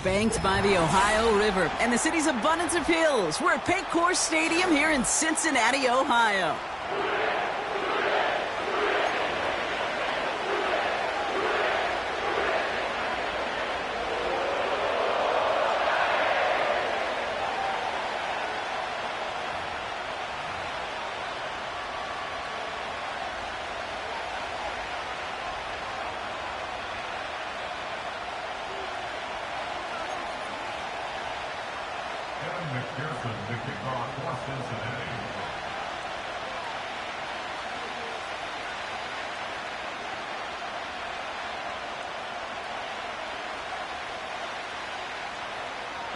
banked by the Ohio River and the city's abundance of hills. We're at Pic6 Stadium here in Cincinnati, Ohio. The kickoff for Cincinnati.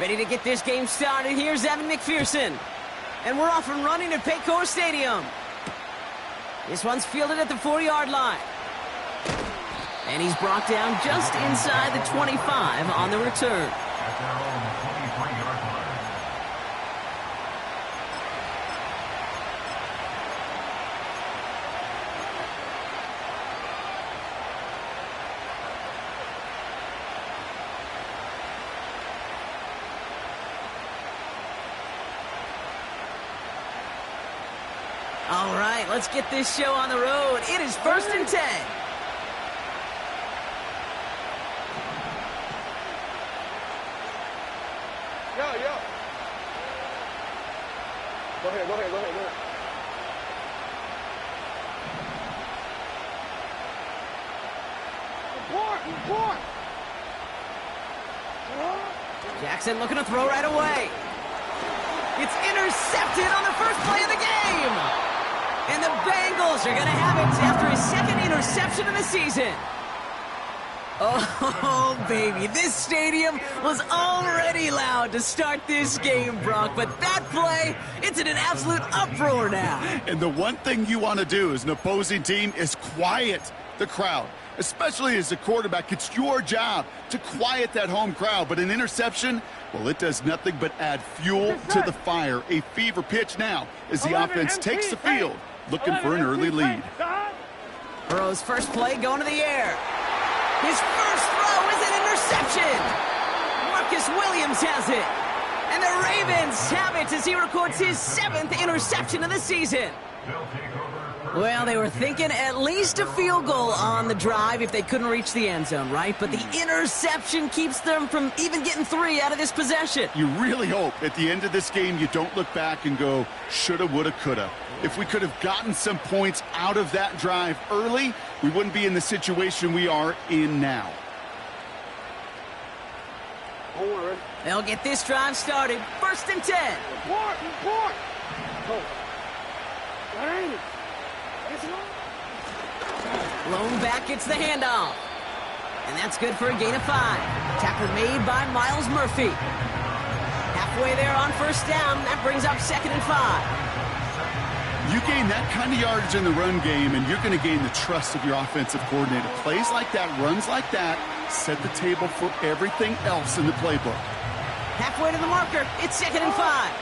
Ready to get this game started. Here's Evan McPherson. And we're off and running at Pic6 Stadium. This one's fielded at the 4-yard line. And he's brought down just inside the 25 on the return. At their own 23-yard line. All right, let's get this show on the road. It is 1st and 10. Yo. Go ahead. Report. Jackson looking to throw right away. It's intercepted on the first play of the game. And the Bengals are going to have it after his second interception of the season. Oh, baby, this stadium was already loud to start this game, Brock. But that play, it's in an absolute uproar now. And the one thing you want to do as an opposing team is quiet the crowd. Especially as a quarterback, it's your job to quiet that home crowd. But an interception, well, it does nothing but add fuel to the fire. A fever pitch now as the offense takes the field, looking for an early lead. Burrow's first play going to the air. His first throw is an interception. Marcus Williams has it. And the Ravens have it as he records his 7th interception of the season. Well, they were thinking at least a field goal on the drive if they couldn't reach the end zone, right? But the interception keeps them from even getting 3 out of this possession. You really hope at the end of this game you don't look back and go, shoulda, woulda, coulda. If we could have gotten some points out of that drive early, we wouldn't be in the situation we are in now. They'll get this drive started. 1st and 10. Report. Go. Lone back gets the handoff. And that's good for a gain of 5. Tackle made by Miles Murphy. Halfway there on 1st down. That brings up 2nd and 5. You gain that kind of yardage in the run game, and you're going to gain the trust of your offensive coordinator. Plays like that, runs like that, set the table for everything else in the playbook. Halfway to the marker. It's 2nd and 5.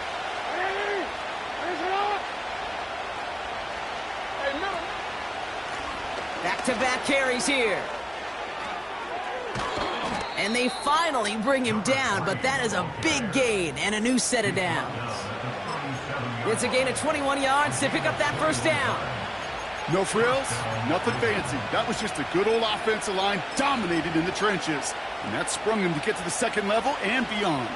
Back-to-back carries here. And they finally bring him down, but that is a big gain and a new set of downs. It's a gain of 21 yards to pick up that 1st down. No frills, nothing fancy. That was just a good old offensive line dominated in the trenches. And that sprung him to get to the 2nd level and beyond.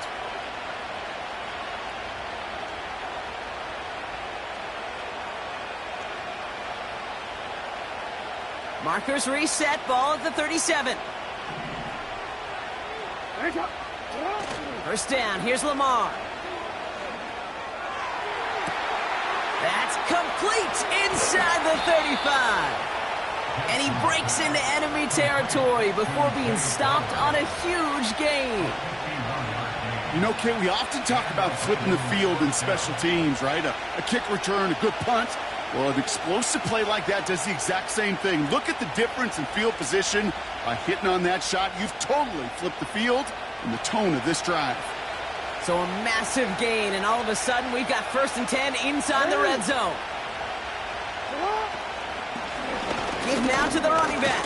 Markers reset, ball at the 37. 1st down, here's Lamar. That's complete inside the 35. And he breaks into enemy territory before being stopped on a huge gain. You know, Kate, we often talk about flipping the field in special teams, right? A kick return, a good punt. Well, an explosive play like that does the exact same thing. Look at the difference in field position. By hitting on that shot, you've totally flipped the field and the tone of this drive. So a massive gain, and all of a sudden we've got 1st and 10 inside the red zone. Give now to the running back.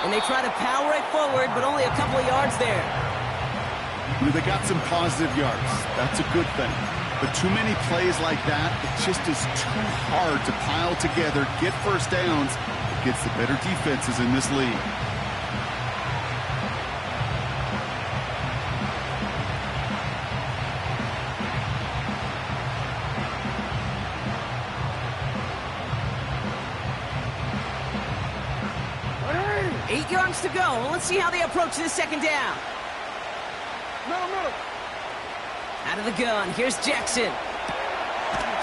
And they try to power it forward, but only a couple of yards there. They got some positive yards. That's a good thing. But too many plays like that, it just is too hard to pile together, get first downs against the better defenses in this league. Hey! 8 yards to go. Well, let's see how they approach this second down. Middle. Out of the gun, here's Jackson.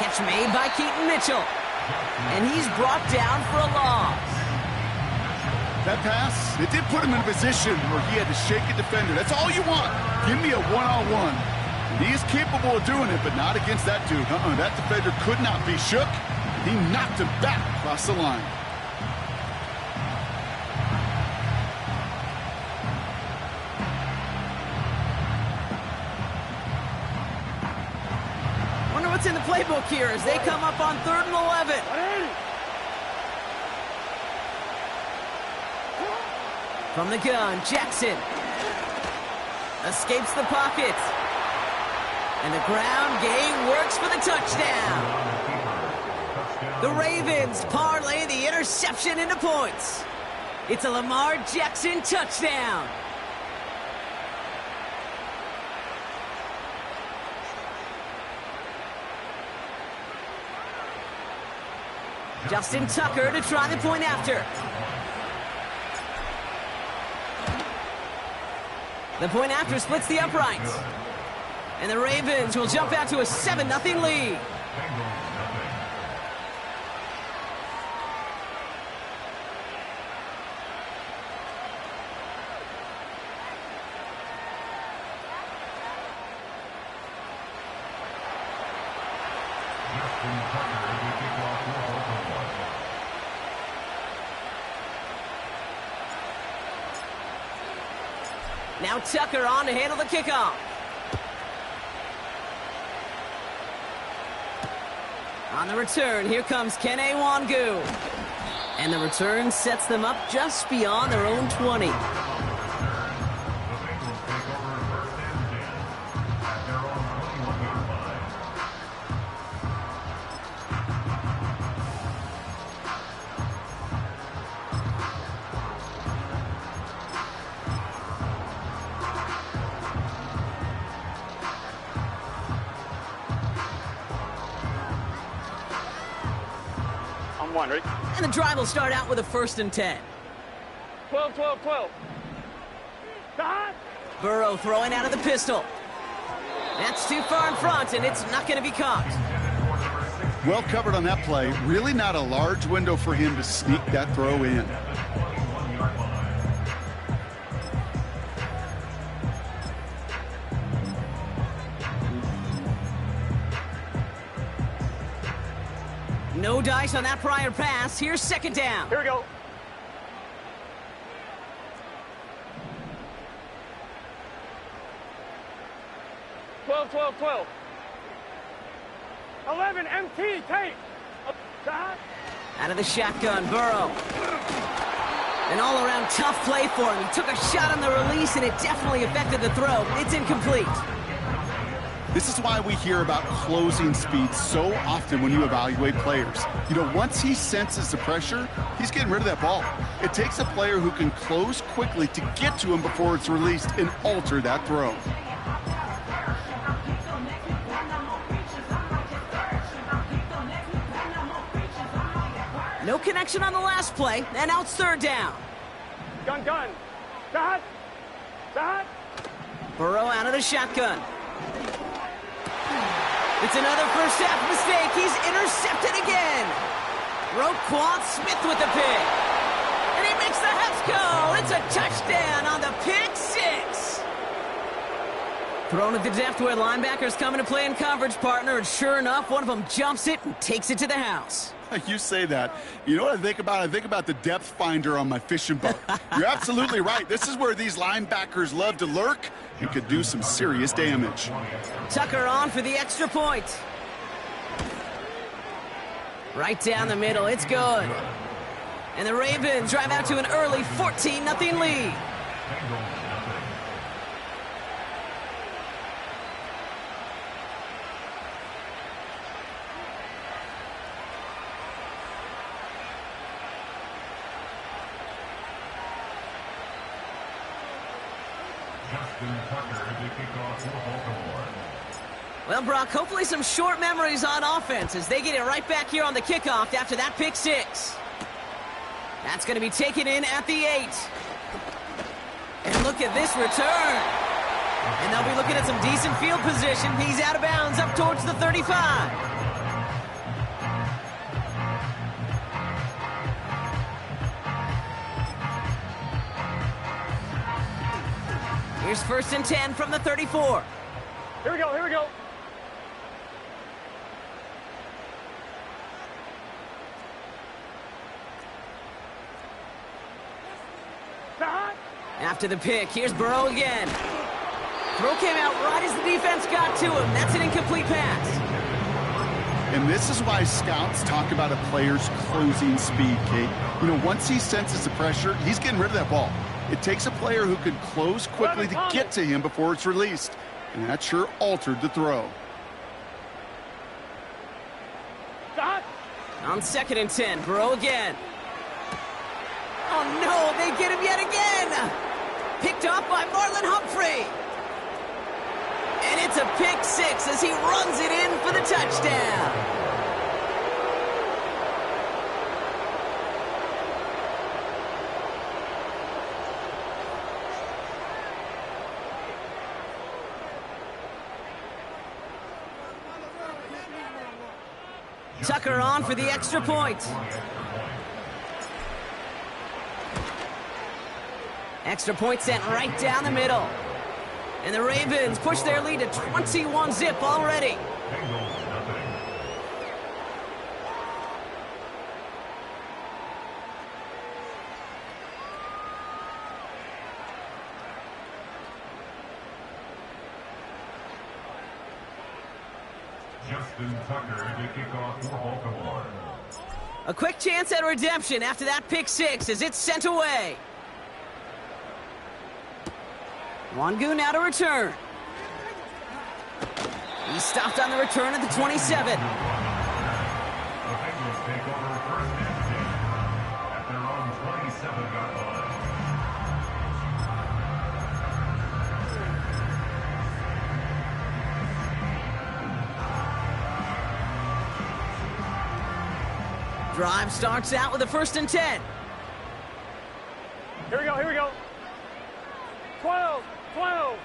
Catch made by Keaton Mitchell. And he's brought down for a loss. That pass, it did put him in a position where he had to shake a defender. That's all you want. Give me a one-on-one. And he is capable of doing it, but not against that dude. That defender could not be shook. He knocked him back across the line. Wonder what's in the playbook here as they come up on 3rd and 11. From the gun, Jackson escapes the pocket. And the ground game works for the touchdown. The Ravens parlay the interception into points. It's a Lamar Jackson touchdown. Justin Tucker to try the point after. The point after splits the uprights. And the Ravens will jump out to a 7-0 lead. Now Tucker on to handle the kickoff. On the return, here comes Kene Wangu. And the return sets them up just beyond their own 20. Right? And the drive will start out with a 1st and 10. 12. Burrow throwing out of the pistol. That's too far in front, and it's not going to be caught. Well covered on that play. Really not a large window for him to sneak that throw in. No dice on that prior pass. Here's 2nd down. Here we go. Twelve. 11, MT, tape. Out of the shotgun, Burrow. An all-around tough play for him. He took a shot on the release, and it definitely affected the throw. It's incomplete. This is why we hear about closing speed so often when you evaluate players. Once he senses the pressure, he's getting rid of that ball. It takes a player who can close quickly to get to him before it's released and alter that throw. No connection on the last play, and now it's 3rd down. Gun. Dot. Burrow out of the shotgun. It's another first half mistake. He's intercepted again. Roquan Smith with the pick. And he makes the Hefs go. It's a touchdown on the Pic6. Thrown at the depth where linebackers come into play in coverage, partner, and sure enough, one of them jumps it and takes it to the house. You say that. You know what I think about? I think about the depth finder on my fishing boat. You're absolutely right. This is where these linebackers love to lurk and could do some serious damage. Tucker on for the extra point. Right down the middle. It's good. And the Ravens drive out to an early 14-0 lead. Justin Tucker to kick off for Baltimore. Well, Brock, hopefully some short memories on offense as they get it right back here on the kickoff after that pick six. That's going to be taken in at the 8. And look at this return. And they'll be looking at some decent field position. He's out of bounds up towards the 35. Here's 1st and 10 from the 34. Here we go, here we go. After the pick, here's Burrow again. Throw came out right as the defense got to him. That's an incomplete pass. And this is why scouts talk about a player's closing speed, Kate. You know, once he senses the pressure, he's getting rid of that ball. It takes a player who can close quickly to get to him before it's released. And that sure altered the throw. On 2nd and 10, Burrow again. Oh no, they get him yet again! Picked off by Marlon Humphrey. And it's a pick 6 as he runs it in for the touchdown. Tucker on for the extra point. Extra point sent right down the middle. And the Ravens push their lead to 21-zip already. Bengals nothing. Justin Tucker to kick off for Baltimore. A quick chance at redemption after that pick 6 as it's sent away. Wangu now to return. He stopped on the return at the 27. The Bengals take over 1st and 10 at their own 27-yard line. Drive starts out with a 1st and 10. Here we go, here we go. 12, 12,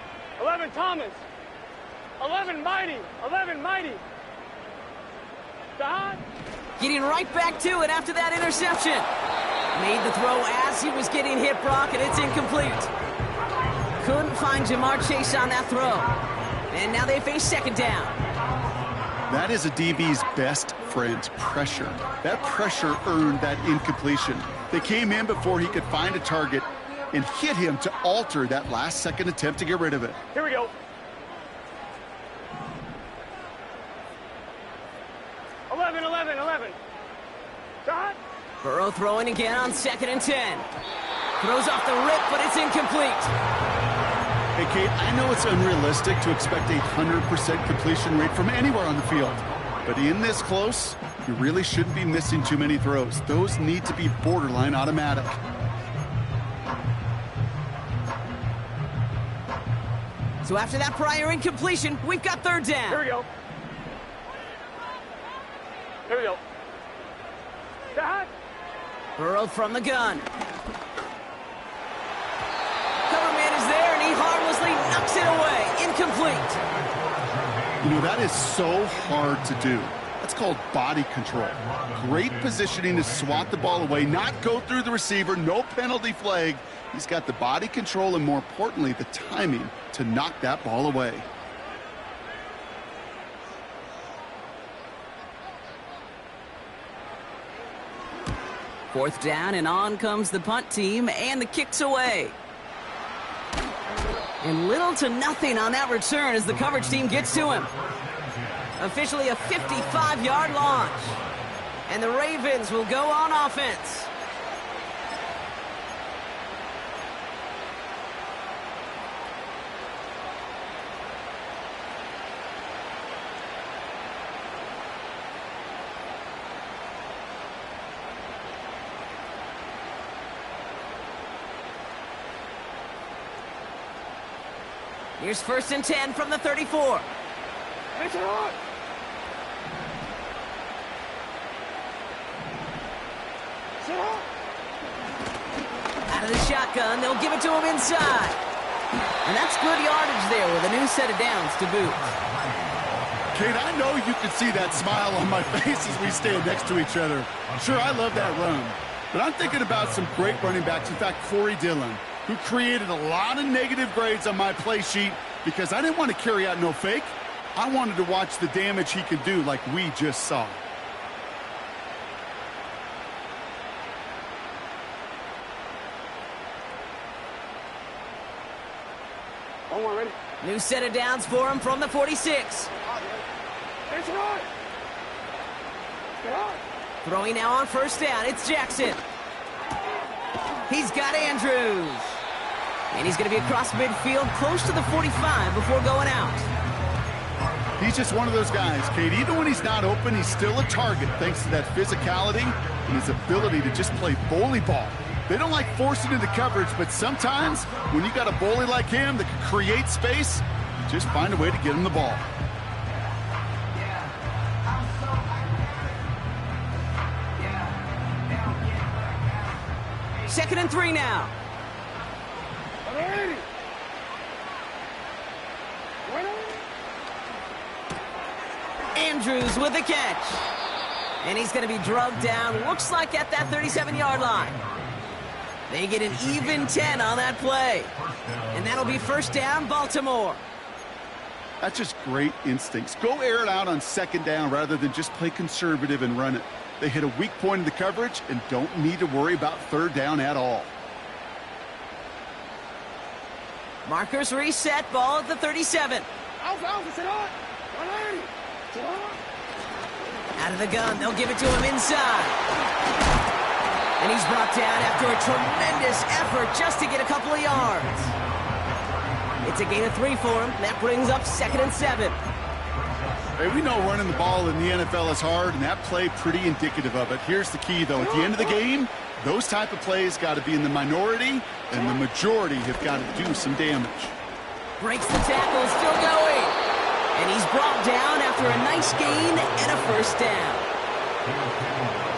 11 Thomas, 11 Mighty, 11 Mighty. Don. Getting right back to it after that interception. Made the throw as he was getting hit, Brock, and it's incomplete. Couldn't find Jamar Chase on that throw. And now they face 2nd down. That is a DB's best friend, pressure. That pressure earned that incompletion. They came in before he could find a target and hit him to alter that last-second attempt to get rid of it. Here we go. Eleven, 11. Shot. Burrow throwing again on 2nd and 10. Throws off the rip, but it's incomplete. Hey, Kate, I know it's unrealistic to expect a 100% completion rate from anywhere on the field. But in this close, you really shouldn't be missing too many throws. Those need to be borderline automatic. So after that prior incompletion, we've got 3rd down. Here we go. Here we go. Shot. Burrow from the gun. Cover man is there, and he harmlessly knocks it away. Incomplete. You know, that is so hard to do. That's called body control. Great positioning to swat the ball away, not go through the receiver, no penalty flag. He's got the body control and, more importantly, the timing to knock that ball away. Fourth down, and on comes the punt team, and the kick's away. And little to nothing on that return as the coverage team gets to him. Officially a 55-yard launch. And the Ravens will go on offense. Here's 1st and 10 from the 34. It's on. Out of the shotgun, they'll give it to him inside. And that's good yardage there with a new set of downs to boot. Kate, I know you can see that smile on my face as we stand next to each other. Sure, I love that run. But I'm thinking about some great running backs. In fact, Corey Dillon, who created a lot of negative grades on my play sheet because I didn't want to carry out no fake. I wanted to watch the damage he could do like we just saw. One ready. New set of downs for him from the 46. It's on. Get on. Throwing now on 1st down, it's Jackson. He's got Andrews. And he's going to be across midfield, close to the 45 before going out. He's just one of those guys, Kate. Even when he's not open, he's still a target thanks to that physicality and his ability to just play bully ball. They don't like forcing into coverage, but sometimes when you got a bully like him that can create space, you just find a way to get him the ball. 2nd and 3 now. Andrews with the catch. And he's going to be drugged down, looks like at that 37-yard line. They get an even 10 on that play. And that'll be 1st down, Baltimore. That's just great instincts. Go air it out on 2nd down rather than just play conservative and run it. They hit a weak point in the coverage and don't need to worry about 3rd down at all. Markers reset, ball at the 37. Out of the gun, they'll give it to him inside. And he's brought down after a tremendous effort just to get a couple of yards. It's a gain of 3 for him. That brings up 2nd and 7. Hey, we know running the ball in the NFL is hard, and that play pretty indicative of it. Here's the key, though. At the end of the game, those type of plays got to be in the minority, and the majority have got to do some damage. Breaks the tackle, still going. And he's brought down after a nice gain and a 1st down.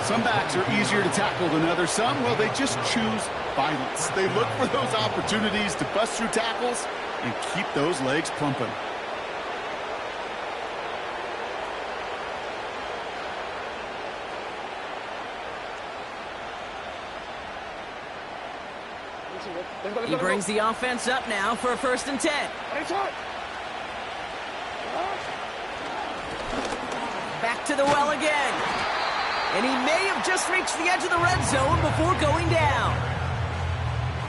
Some backs are easier to tackle than others. Some, well, they just choose violence. They look for those opportunities to bust through tackles and keep those legs pumping. He brings the offense up now for a 1st and 10. Back to the well again. And he may have just reached the edge of the red zone before going down.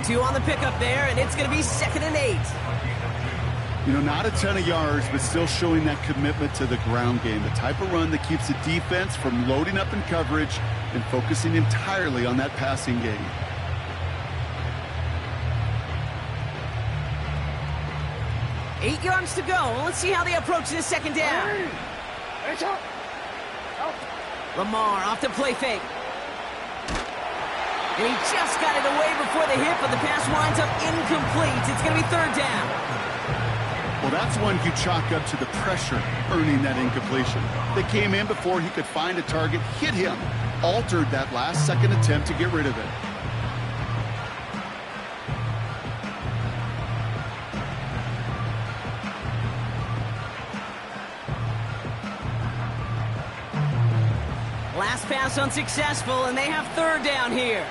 2 on the pickup there, and it's going to be 2nd and 8. You know, not a ton of yards, but still showing that commitment to the ground game. The type of run that keeps the defense from loading up in coverage and focusing entirely on that passing game. Eight yards to go. Let's see how they approach this 2nd down. Lamar off the play fake. And he just got it away before the hit, but the pass winds up incomplete. It's going to be 3rd down. Well, that's one you chalk up to the pressure earning that incompletion. They came in before he could find a target, hit him, altered that last second attempt to get rid of it. Last pass unsuccessful, and they have 3rd down here.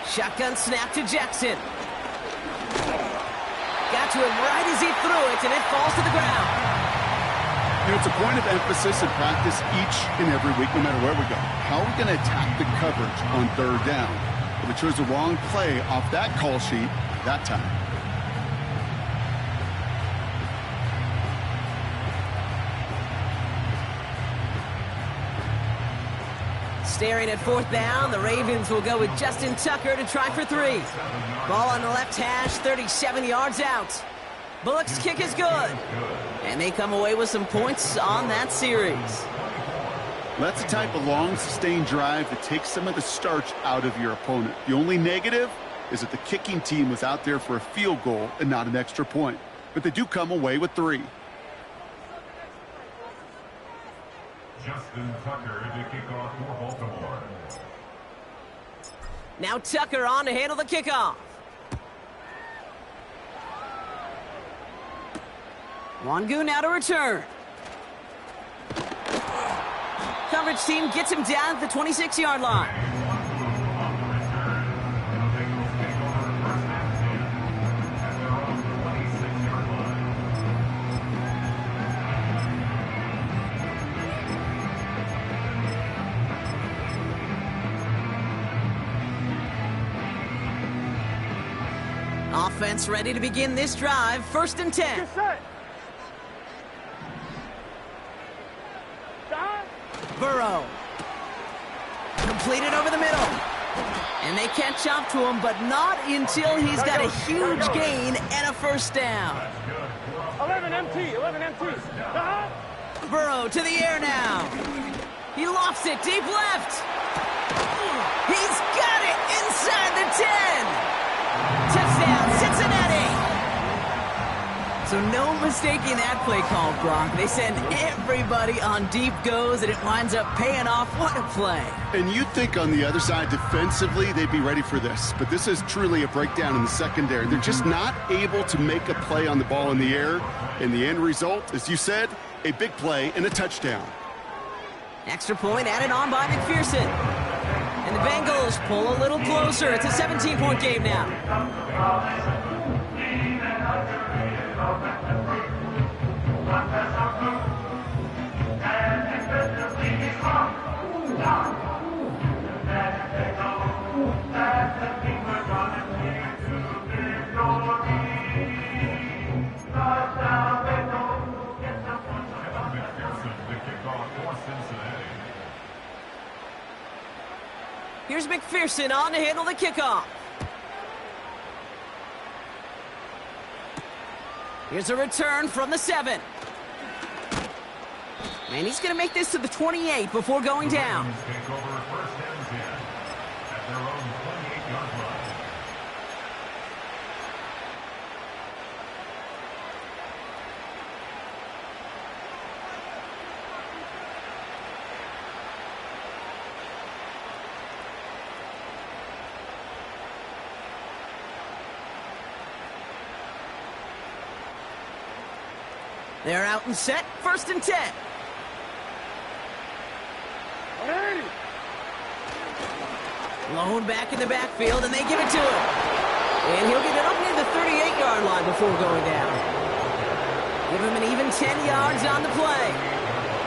Shotgun snap to Jackson. Got to him right as he threw it, and it falls to the ground. You know, it's a point of emphasis in practice each and every week, no matter where we go. How are we going to attack the coverage on 3rd down? But we chose the wrong play off that call sheet that time. Staring at 4th down, the Ravens will go with Justin Tucker to try for 3. Ball on the left hash, 37 yards out. Bullock's kick is good. And they come away with some points on that series. Well, that's the type of long, sustained drive that takes some of the starch out of your opponent. The only negative is that the kicking team was out there for a field goal and not an extra point. But they do come away with 3. Justin Tucker to kick off for Baltimore. Now Tucker on to handle the kickoff. Wangu now to return. Coverage team gets him down at the 26-yard line. Offense ready to begin this drive. 1st and 10. Get set. Burrow. Completed over the middle. And they catch up to him, but not until he's got a huge gain and a 1st down. 11 MT, 11 MT. Burrow to the air now. He lofts it deep left. He's got it inside the 10. Touchdown, Cincinnati. So no mistaking that play call, Brock. They send everybody on deep goes, and it winds up paying off. What a play. And you'd think on the other side, defensively, they'd be ready for this. But this is truly a breakdown in the secondary. They're just not able to make a play on the ball in the air. And the end result, as you said, a big play and a touchdown. Extra point added on by McPherson. And the Bengals pull a little closer. It's a 17-point game now. Here's McPherson on to handle the kickoff. Here's a return from the 7. And he's going to make this to the 28 before going down. Take over 1st and 10 at their own 28-yard line. They're out and set. 1st and 10. Lone back in the backfield, and they give it to him. And he'll get it up near the 38-yard line before going down. Give him an even 10 yards on the play.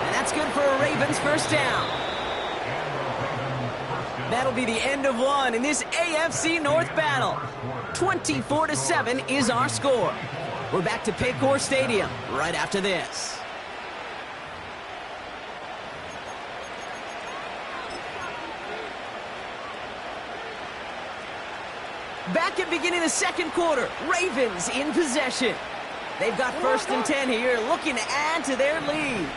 And that's good for a Ravens 1st down. That'll be the end of one in this AFC North battle. 24-7 is our score. We're back to Pic6 Stadium right after this. Back at beginning of the 2nd quarter, Ravens in possession. They've got 1st and 10 here, looking to add to their lead.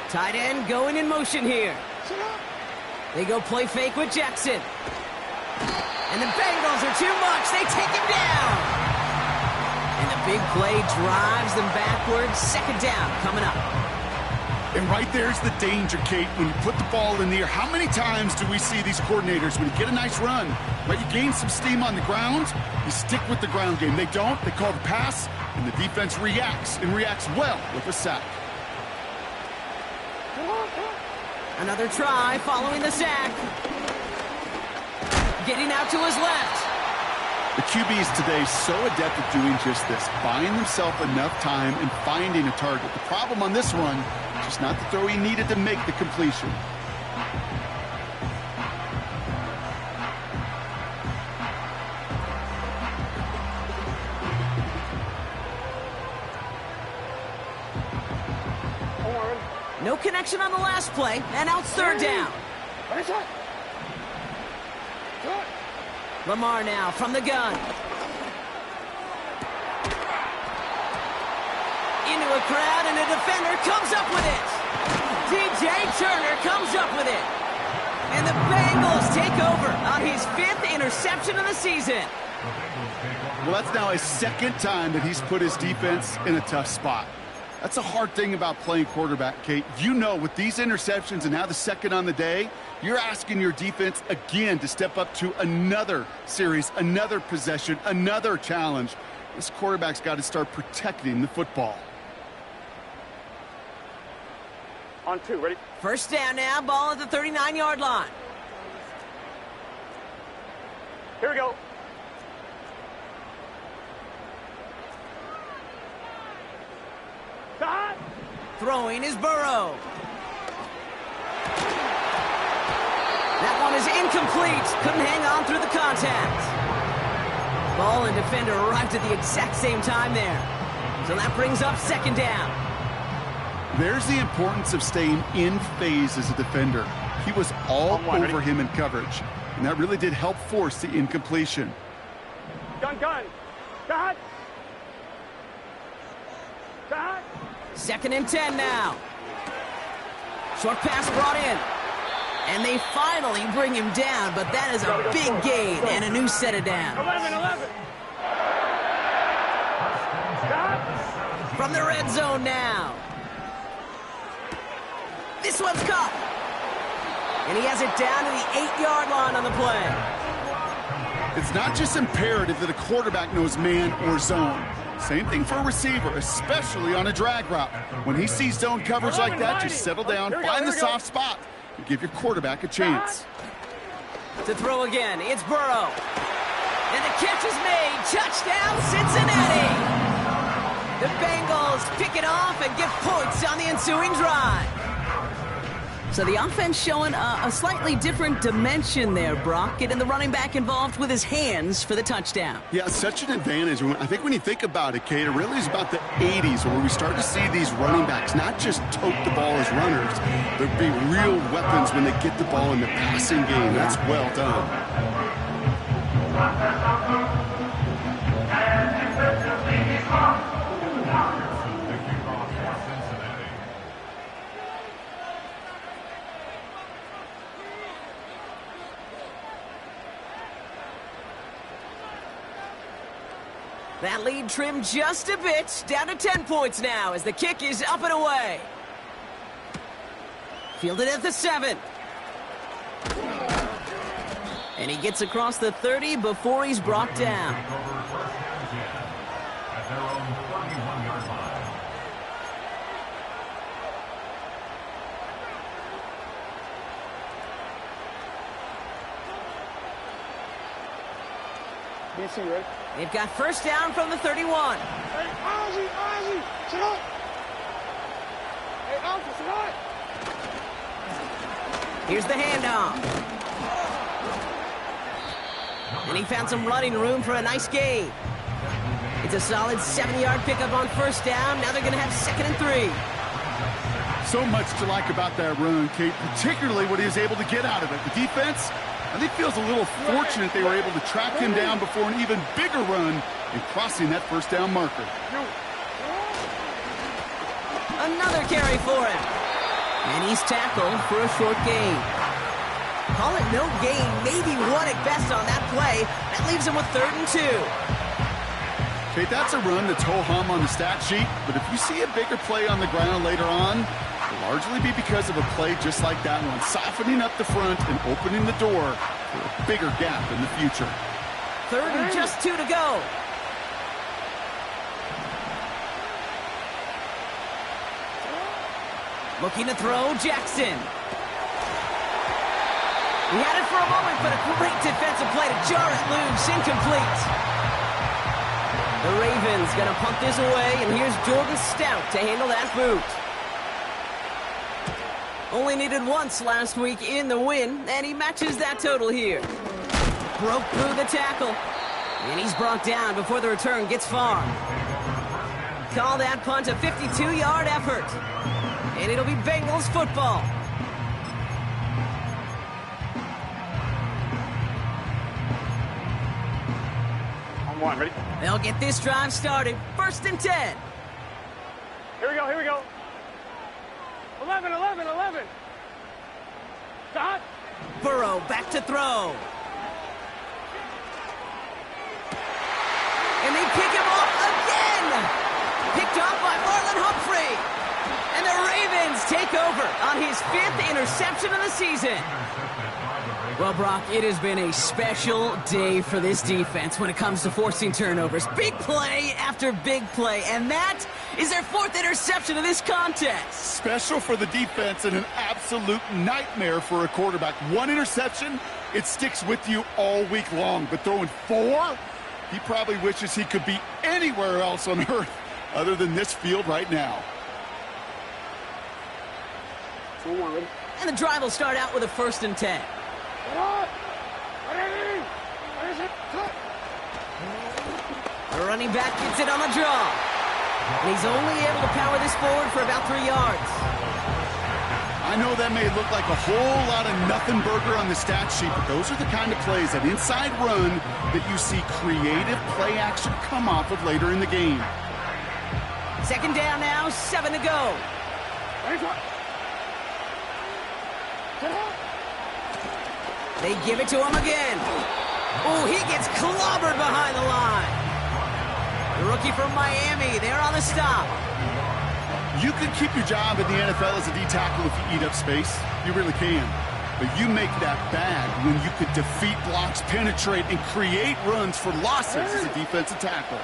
Tight end going in motion here. They go play fake with Jackson. And the Bengals are too much. They take him down. And the big play drives them backwards. 2nd down coming up. And right there's the danger, Kate, when you put the ball in the air. How many times do we see these coordinators, when you get a nice run, right, you gain some steam on the ground, you stick with the ground game. They don't. They call the pass, and the defense reacts, and reacts well with a sack. Another try following the sack. Getting out to his left. The QBs today so adept at doing just this, buying themselves enough time and finding a target. The problem on this one, just not the throw he needed to make the completion. No connection on the last play, and now it's 3rd down. Lamar now from the gun. Into a crowd, and a defender comes up with it. DJ Turner comes up with it. And the Bengals take over on his 5th interception of the season. Well, that's now his 2nd time that he's put his defense in a tough spot. That's a hard thing about playing quarterback, Kate. You know, with these interceptions and now the 2nd on the day, you're asking your defense again to step up to another series, another possession, another challenge. This quarterback's got to start protecting the football. On 2, ready? First down now, ball at the 39-yard line. Here we go. Cut! Throwing is Burrow. That one is incomplete. Couldn't hang on through the contact. Ball and defender arrived at the exact same time there. So that brings up 2nd down. There's the importance of staying in phase as a defender. He was all over him in coverage, and that really did help force the incompletion. Gun. Cut! Cut! 2nd and 10 now. Short pass brought in. And they finally bring him down, but that is a big gain and a new set of downs. 11. Cut! From the red zone now. This one's caught. And he has it down to the 8-yard line on the play. It's not just imperative that a quarterback knows man or zone. Same thing for a receiver, especially on a drag route. When he sees zone coverage like that, just settle down, find the soft spot, and give your quarterback a chance. To throw again, it's Burrow. And the catch is made. Touchdown, Cincinnati. The Bengals pick it off and give points on the ensuing drive. So the offense showing a slightly different dimension there, Brock, getting the running back involved with his hands for the touchdown. Yeah, such an advantage. I think when you think about it, Kate, it really is about the 80s where we start to see these running backs not just tote the ball as runners, but be real weapons when they get the ball in the passing game. That's well done. That lead trimmed just a bit, down to 10 points now as the kick is up and away. Fielded at the 7. And he gets across the 30 before he's brought down. At their own 41-yard line. BC, ready? They've got first down from the 31. Hey, Ozzy, sit up. Hey, Ozzy, sit up. Here's the handoff. And he found some running room for a nice gain. It's a solid 7-yard pickup on first down. Now they're going to have 2nd and 3. So much to like about that run, Kate, particularly what he was able to get out of it. The defense, I think, feels a little fortunate they were able to track him down before an even bigger run and crossing that first down marker. Another carry for him. And he's tackled for a short gain. Call it no gain, maybe one at best on that play. That leaves him with 3rd and 2. Kate, that's a run that's ho-hum on the stat sheet, but if you see a bigger play on the ground later on, it'll largely be because of a play just like that one, softening up the front and opening the door for a bigger gap in the future. 3rd and just 2 to go. Looking to throw, Jackson. He had it for a moment, but a great defensive play to jar it loose, incomplete. The Ravens gonna punt this away, and here's Jordan Stout to handle that boot. Only needed once last week in the win, and he matches that total here. Broke through the tackle, and he's brought down before the return gets far. Call that punt a 52-yard effort, and it'll be Bengals football. On 1, ready? They'll get this drive started. 1st and 10. Here we go. 11, 11, 11. Stop. Burrow back to throw. And they pick him off again. Picked off by Marlon Humphrey. And the Ravens take over on his 5th interception of the season. Well, Brock, it has been a special day for this defense when it comes to forcing turnovers. Big play after big play, and that is their 4th interception of this contest. Special for the defense and an absolute nightmare for a quarterback. 1 interception, it sticks with you all week long. But throwing 4, he probably wishes he could be anywhere else on earth other than this field right now. And the drive will start out with a 1st and 10. The running back gets it on the draw. And he's only able to power this forward for about 3 yards. I know that may look like a whole lot of nothing burger on the stat sheet, but those are the kind of plays, that inside run, that you see creative play action come off of later in the game. 2nd down now, 7 to go. They give it to him again. Oh, he gets clobbered behind the line. The rookie from Miami, they're on the stop. You can keep your job in the NFL as a D-tackle if you eat up space. You really can. But you make that bad when you could defeat blocks, penetrate, and create runs for losses as a defensive tackle.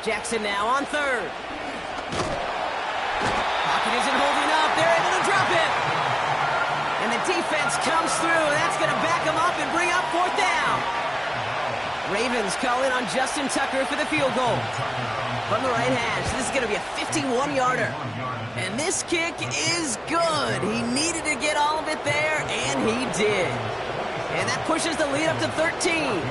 Jackson now on 3rd. Pocket isn't holding up. They're able to drop it. And the defense comes through. That's going to back them up and bring up 4th down. Ravens calling on Justin Tucker for the field goal. From the right hash, this is going to be a 51-yarder. And this kick is good. He needed to get all of it there, and he did. And that pushes the lead up to 13.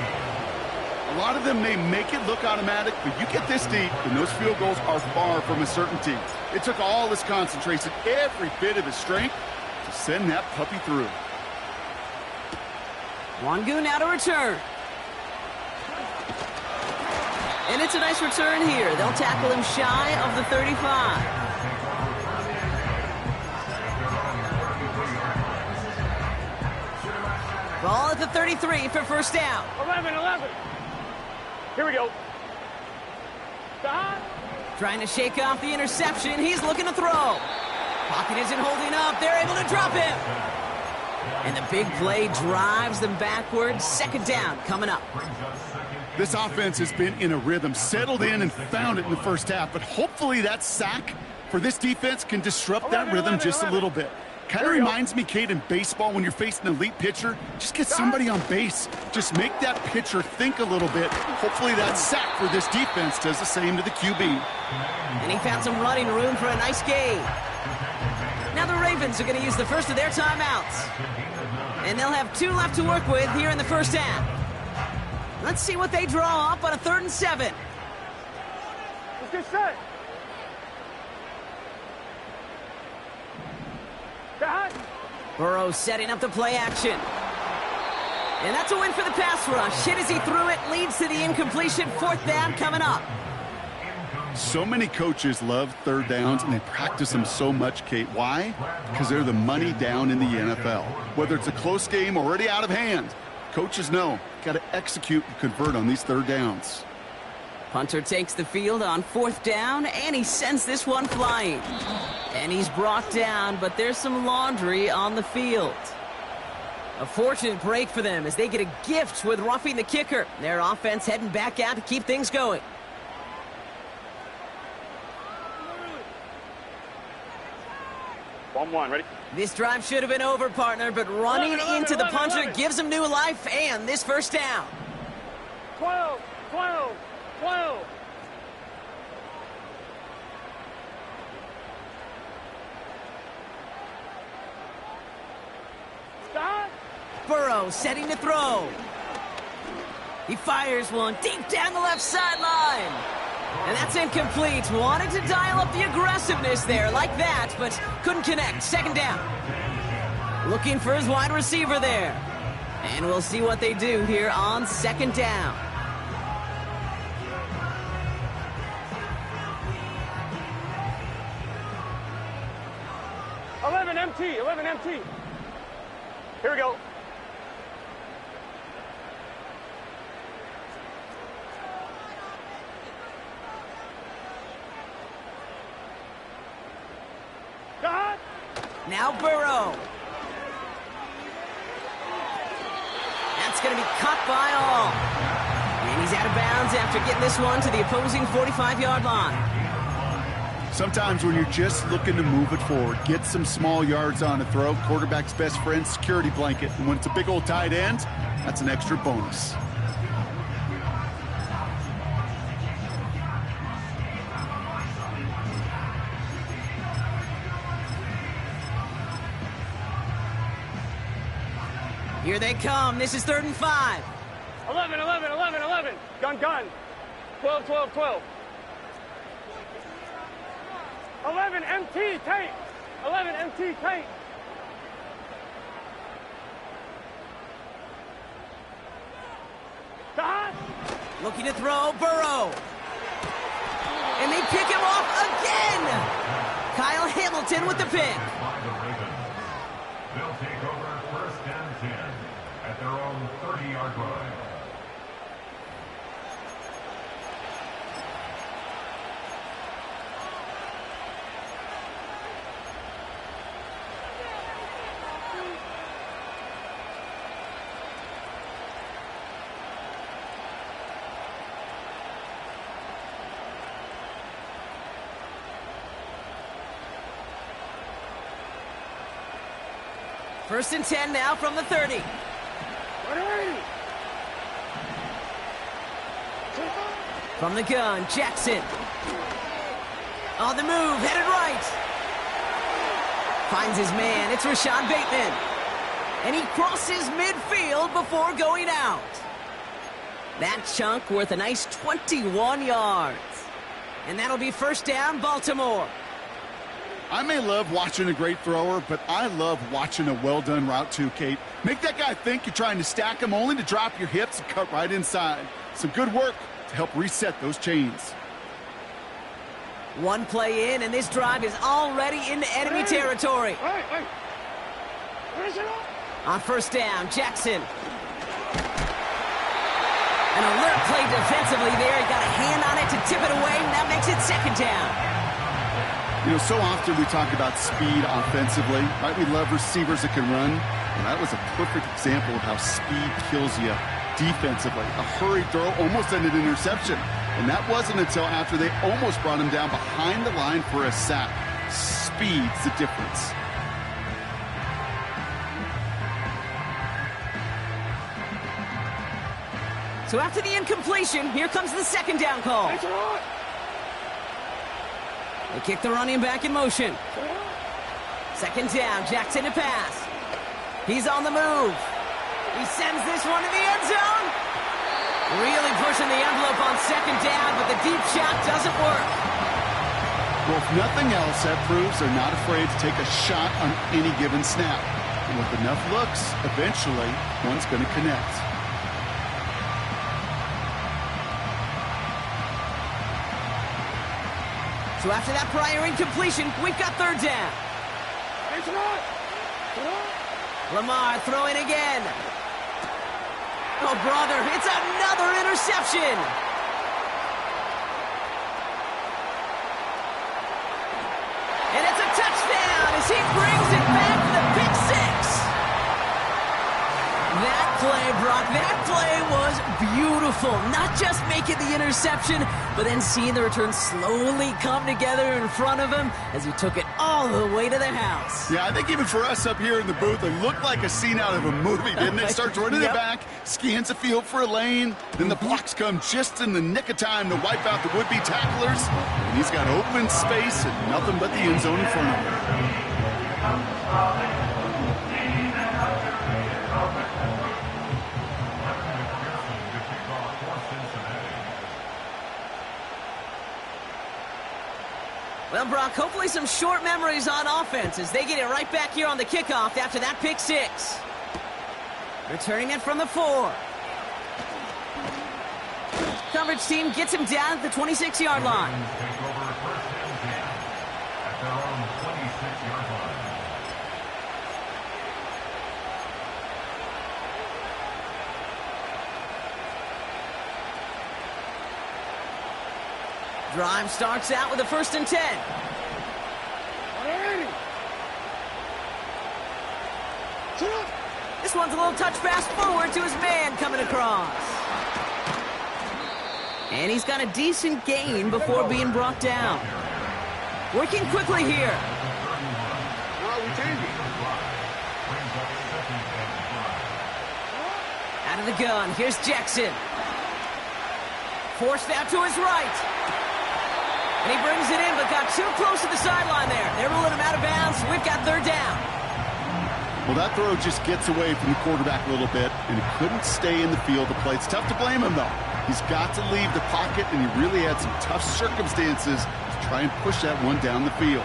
A lot of them may make it look automatic, but you get this deep, and those field goals are far from a certainty. It took all his concentration, every bit of his strength, to send that puppy through. Wangu now to return. And it's a nice return here. They'll tackle him shy of the 35. Ball at the 33 for 1st down. 11, 11. Here we go. Stop. Trying to shake off the interception. He's looking to throw. Pocket isn't holding up. They're able to drop him. And the big play drives them backwards. 2nd down coming up. This offense has been in a rhythm, settled in and found it in the 1st half, but hopefully that sack for this defense can disrupt that rhythm just a little bit. Kind of reminds me, Kate, in baseball, when you're facing an elite pitcher, just get somebody on base. Just make that pitcher think a little bit. Hopefully that sack for this defense does the same to the QB. And he found some running room for a nice gain. Now the Ravens are going to use the first of their timeouts. And they'll have 2 left to work with here in the 1st half. Let's see what they draw up on a 3rd and 7. Let's get set. Burrow setting up the play action. And that's a win for the pass rush. Hit as he threw it, leads to the incompletion. 4th down coming up. So many coaches love 3rd downs, and they practice them so much, Kate. Why? Because they're the money down in the NFL. Whether it's a close game already out of hand, coaches know, got to execute and convert on these 3rd downs. Punter takes the field on 4th down, and he sends this one flying. And he's brought down, but there's some laundry on the field. A fortunate break for them as they get a gift with roughing the kicker. Their offense heading back out to keep things going. One, ready? This drive should have been over, partner, but running into the punter gives him new life and this 1st down. 12, 12, 12. Stop. Burrow setting to throw. He fires one deep down the left sideline. And that's incomplete. Wanted to dial up the aggressiveness there like that, but couldn't connect. 2nd down. Looking for his wide receiver there. And we'll see what they do here on 2nd down. MT, 11 MT. Here we go. God. Now Burrow. That's going to be caught by all. And he's out of bounds after getting this one to the opposing 45-yard line. Sometimes when you're just looking to move it forward, get some small yards on a throw, quarterback's best friend, security blanket. And when it's a big old tight end, that's an extra bonus. Here they come. This is 3rd and 5. 11, 11, 11, 11. Gun, gun. 12, 12, 12. 11 MT tank. 11 MT tank. God. Looking to throw, Burrow. And they pick him off again. Kyle Hamilton with the pick. By the Ravens. They'll take over 1st and 10 at their own 30-yard line. First and 10 now from the 30. From the gun, Jackson. On the move, headed right. Finds his man, it's Rashad Bateman. And he crosses midfield before going out. That chunk worth a nice 21 yards. And that'll be 1st down, Baltimore. I may love watching a great thrower, but I love watching a well-done route too, Kate. Make that guy think you're trying to stack him only to drop your hips and cut right inside. Some good work to help reset those chains. One play in, and this drive is already into enemy territory. On 1st down, Jackson. An alert play defensively there. He got a hand on it to tip it away, and that makes it 2nd down. You know, so often we talk about speed offensively, right? We love receivers that can run. Well, that was a perfect example of how speed kills you defensively. A hurried throw almost ended an interception. And that wasn't until after they almost brought him down behind the line for a sack. Speed's the difference. So after the incompletion, here comes the 2nd down call. They kick the running back in motion. 2nd down, Jackson to pass. He's on the move. He sends this one to the end zone. Really pushing the envelope on 2nd down, but the deep shot doesn't work. Well, if nothing else, that proves they're not afraid to take a shot on any given snap. And with enough looks, eventually, one's going to connect. So after that prior incompletion, we've got 3rd down. Lamar throwing again. Oh, brother, it's another interception. And it's a touchdown as he brings it back to the Pic6. That play, Brock, that play was beautiful. Not just making the interception, but then seeing the return slowly come together in front of him as he took it all the way to the house. Yeah, I think even for us up here in the booth, it looked like a scene out of a movie, didn't it? Starts running it back, scans the field for a lane, then the blocks come just in the nick of time to wipe out the would-be tacklers, and he's got open space and nothing but the end zone in front of him. Well, Brock, hopefully some short memories on offense as they get it right back here on the kickoff after that Pic6. Returning it from the 4. Coverage team gets him down at the 26-yard line. Take over 1st and 10 at their own 26-yard line. Drive starts out with a 1st and 10. This one's a little touch pass forward to his man coming across. And he's got a decent gain before being brought down. Working quickly here. Out of the gun, here's Jackson. Forced out to his right. And he brings it in, but got too close to the sideline there. They're ruling him out of bounds. We've got 3rd down. Well, that throw just gets away from the quarterback a little bit, and he couldn't stay in the field of play. It's tough to blame him, though. He's got to leave the pocket, and he really had some tough circumstances to try and push that one down the field.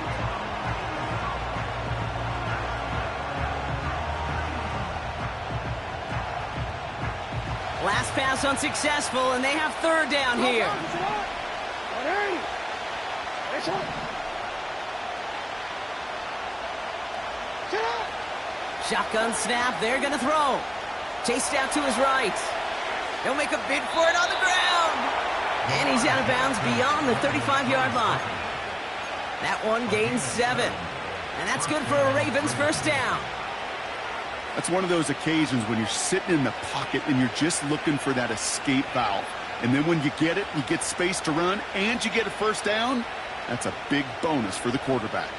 Last pass unsuccessful, and they have 3rd down here. Shotgun snap, they're going to throw. Chased out to his right. He'll make a bid for it on the ground. And he's out of bounds beyond the 35-yard line. That one gains 7. And that's good for a Ravens 1st down. That's one of those occasions when you're sitting in the pocket and you're just looking for that escape valve. And then when you get it, you get space to run, and you get a 1st down. That's a big bonus for the quarterback.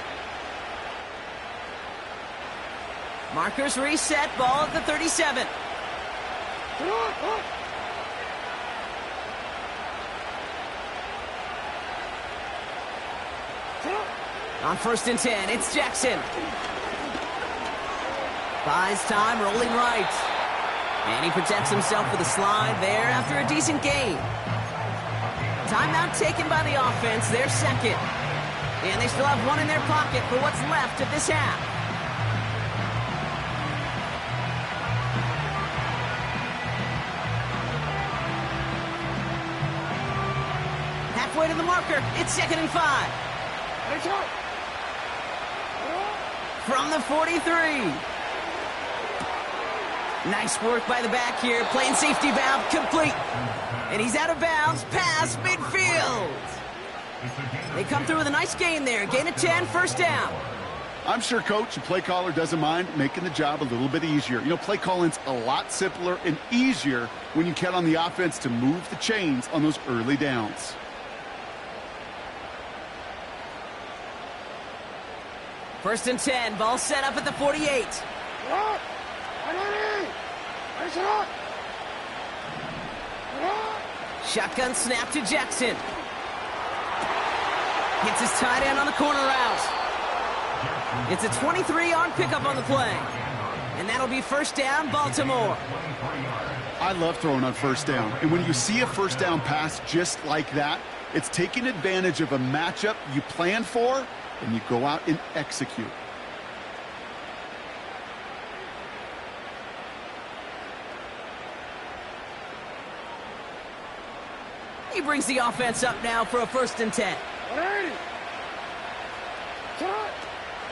Markers reset, ball at the 37. On 1st and 10, it's Jackson. Buys time, rolling right. And he protects himself with a slide there after a decent gain. Timeout taken by the offense, their 2nd. And they still have 1 in their pocket for what's left of this half. Halfway to the marker, it's 2nd and 5. From the 43. Nice work by the back here. Playing safety valve complete. And he's out of bounds past midfield. They come through with a nice gain there. Gain of 10, 1st down. I'm sure coach and play caller doesn't mind making the job a little bit easier. You know, play calling's a lot simpler and easier when you count on the offense to move the chains on those early downs. First and 10, ball set up at the 48. Shotgun snap to Jackson. Hits his tight end on the corner route. It's a 23-yard pickup on the play. And that'll be 1st down, Baltimore. I love throwing on 1st down. And when you see a 1st down pass just like that, it's taking advantage of a matchup you plan for, and you go out and execute. He brings the offense up now for a 1st and 10.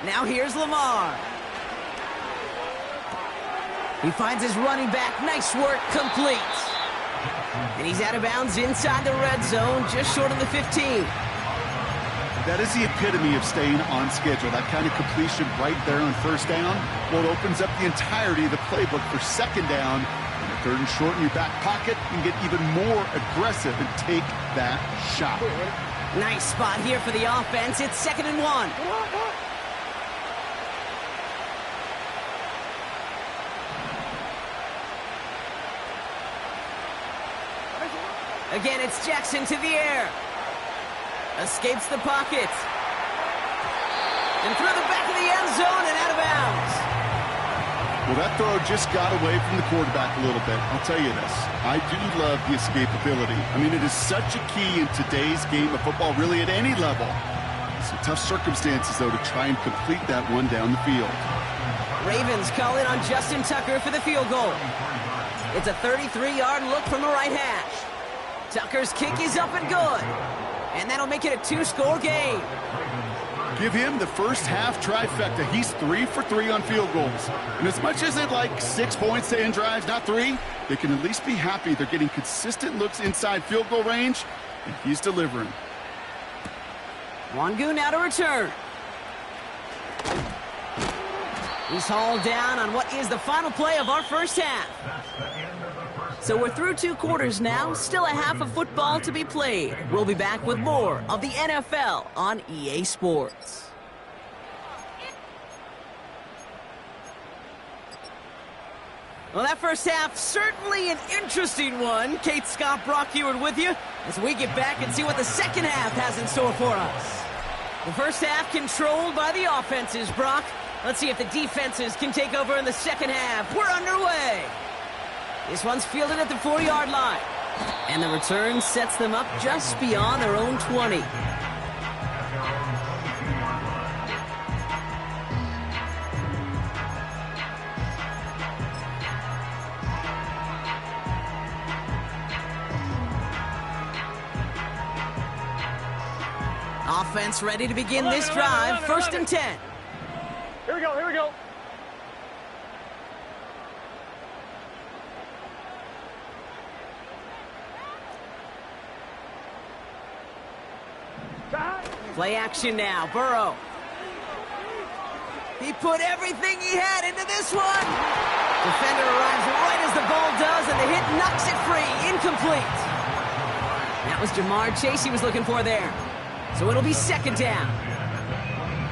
Now here's Lamar. He finds his running back. Nice work, complete. And he's out of bounds inside the red zone, just short of the 15. That is the epitome of staying on schedule. That kind of completion right there on 1st down. Well, it opens up the entirety of the playbook for 2nd down. And the 3rd and short in your back pocket, you can get even more aggressive and take that shot. Nice spot here for the offense. It's 2nd and 1. Again, it's Jackson to the air. Escapes the pocket. And through the back of the end zone and out of bounds. Well, that throw just got away from the quarterback a little bit. I'll tell you this. I do love the escapability. I mean, it is such a key in today's game of football, really at any level. Some tough circumstances, though, to try and complete that one down the field. Ravens call in on Justin Tucker for the field goal. It's a 33-yard look from the right hash. Tucker's kick is up and good. And that'll make it a 2-score game. Give him the first half trifecta. He's 3 for 3 on field goals. And as much as they'd like 6 points to end drives, not 3, they can at least be happy they're getting consistent looks inside field goal range, and he's delivering. Wangu now to return. He's hauled down on what is the final play of our first half. So we're through 2 quarters now, still a half of football to be played. We'll be back with more of the NFL on EA Sports. Well, that first half, certainly an interesting one. Kate, Scott, Brock Heward with you as we get back and see what the second half has in store for us. The first half controlled by the offenses, Brock. Let's see if the defenses can take over in the second half. We're underway. This one's fielded at the 4-yard line. And the return sets them up just beyond their own 20. Offense ready to begin this drive. 1st and 10. Here we go, here we go. Play action now. Burrow. He put everything he had into this one. Defender arrives right as the ball does, and the hit knocks it free. Incomplete. That was Jamar Chase he was looking for there. So it'll be 2nd down.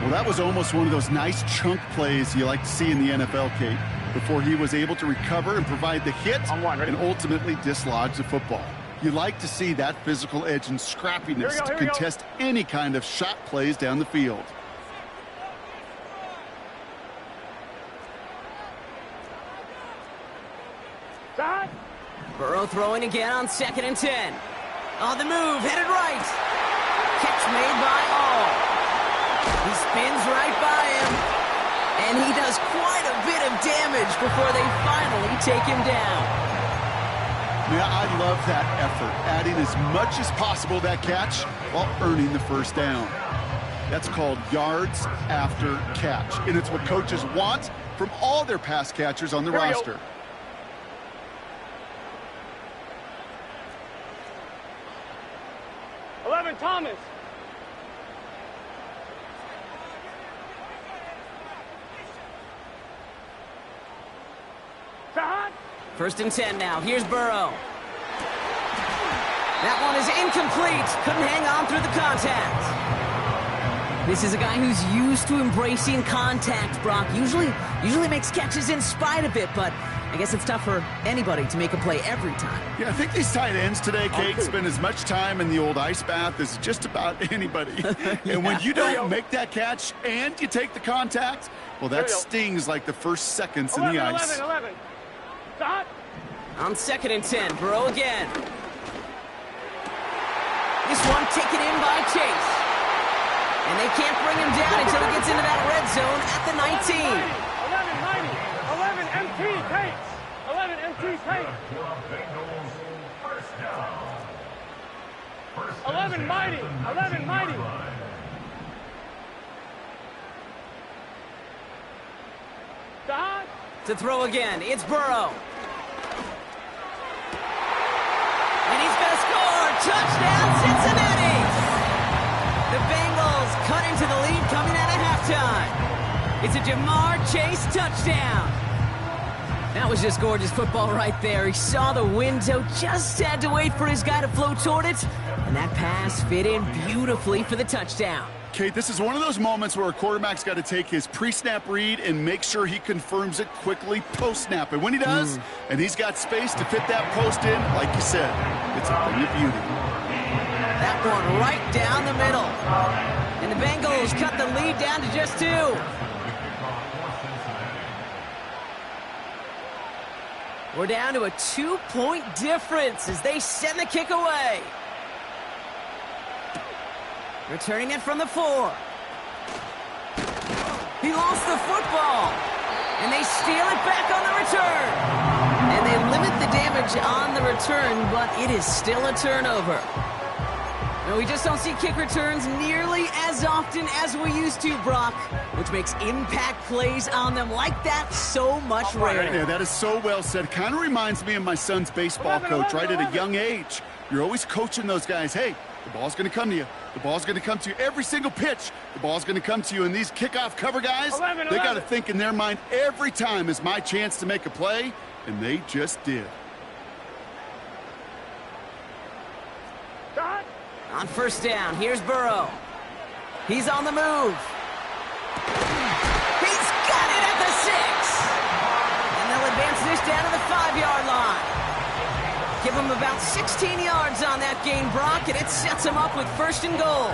Well, that was almost one of those nice chunk plays you like to see in the NFL, Kate, before he was able to recover and provide the hit and ultimately dislodge the football. You like to see that physical edge and scrappiness to contest any kind of shot plays down the field. Burrow throwing again on 2nd and 10. On the move, headed right. Catch made by All. He spins right by him, and he does quite a bit of damage before they finally take him down. Yeah, I love that effort, adding as much as possible to that catch while earning the 1st down. That's called yards after catch, and it's what coaches want from all their pass catchers on the roster. 11 Thomas. Shot. 1st and 10 now. Here's Burrow. That one is incomplete. Couldn't hang on through the contact. This is a guy who's used to embracing contact, Brock. Usually makes catches in spite of it, but I guess it's tough for anybody to make a play every time. Yeah, I think these tight ends today, Kate, spend as much time in the old ice bath as just about anybody. Yeah. And when you don't make that catch and you take the contact, well, that stings like the first seconds in the ice. 11. Shot. On 2nd and 10, Burrow again. This one taken in by Chase. And they can't bring him down until he gets into that red zone at the 19. 11 MT takes. 11 MT takes. 11 mighty. 11 mighty. Shot. To throw again, it's Burrow. And he's going to score. Touchdown, Cincinnati. The Bengals cut into the lead coming out of halftime. It's a Jamar Chase touchdown. That was just gorgeous football right there. He saw the window, just had to wait for his guy to flow toward it, and that pass fit in beautifully for the touchdown. Kate, this is one of those moments where a quarterback's got to take his pre-snap read and make sure he confirms it quickly post-snap. And when he does, and he's got space to fit that post in, like you said, it's a thing of beauty. That one right down the middle. And the Bengals cut the lead down to just 2. We're down to a 2-point difference as they send the kick away. Returning it from the 4. He lost the football. And they steal it back on the return. And they limit the damage on the return, but it is still a turnover. And we just don't see kick returns nearly as often as we used to, Brock, which makes impact plays on them like that so much rarer. Yeah, that is so well said. Kind of reminds me of my son's baseball coach, right, at a young age. You're always coaching those guys, hey, The ball's going to come to you. The ball's going to come to you every single pitch. The ball's going to come to you. And these kickoff cover guys, they got to think in their mind every time is my chance to make a play, and they just did. On first down, here's Burrow. He's on the move. He's got it at the 6. And they'll advance this down to the 5-yard line. Give him about 16 yards on that gain, Brock, and it sets him up with first and goal.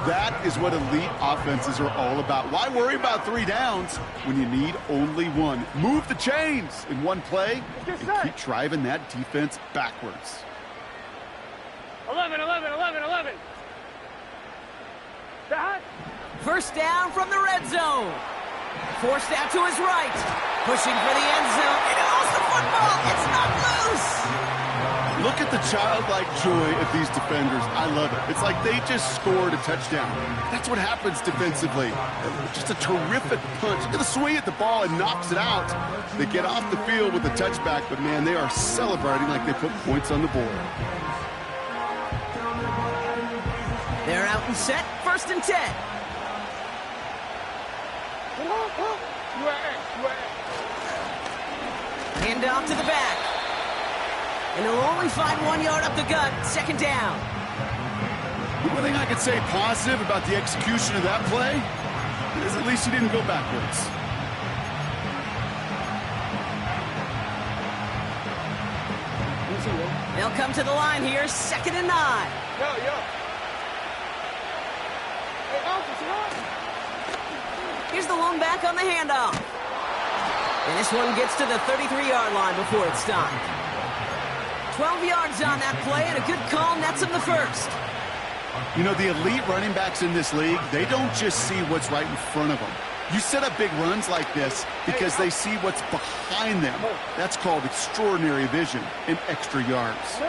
That is what elite offenses are all about. Why worry about 3 downs when you need only 1? Move the chains in one play and keep driving that defense backwards. 11. That. First down from the red zone. Forced out to his right. Pushing for the end zone. And he lost the football. It's not loose. Look at the childlike joy of these defenders. I love it. It's like they just scored a touchdown. That's what happens defensively. Just a terrific punch. Look at the swing at the ball and knocks it out. They get off the field with a touchback, but man, they are celebrating like they put points on the board. They're out and set. First and 10. Hand off to the back. And he'll only find 1 yard up the gut. Second down. The one thing I could say positive about the execution of that play is at least he didn't go backwards. They'll come to the line here. Second and 9. Here's the lone back on the handoff. And this one gets to the 33-yard line before it's stopped. 12 yards on that play, and a good call nets him the first. You know, the elite running backs in this league, they don't just see what's right in front of them. You set up big runs like this because they see what's behind them. That's called extraordinary vision and extra yards.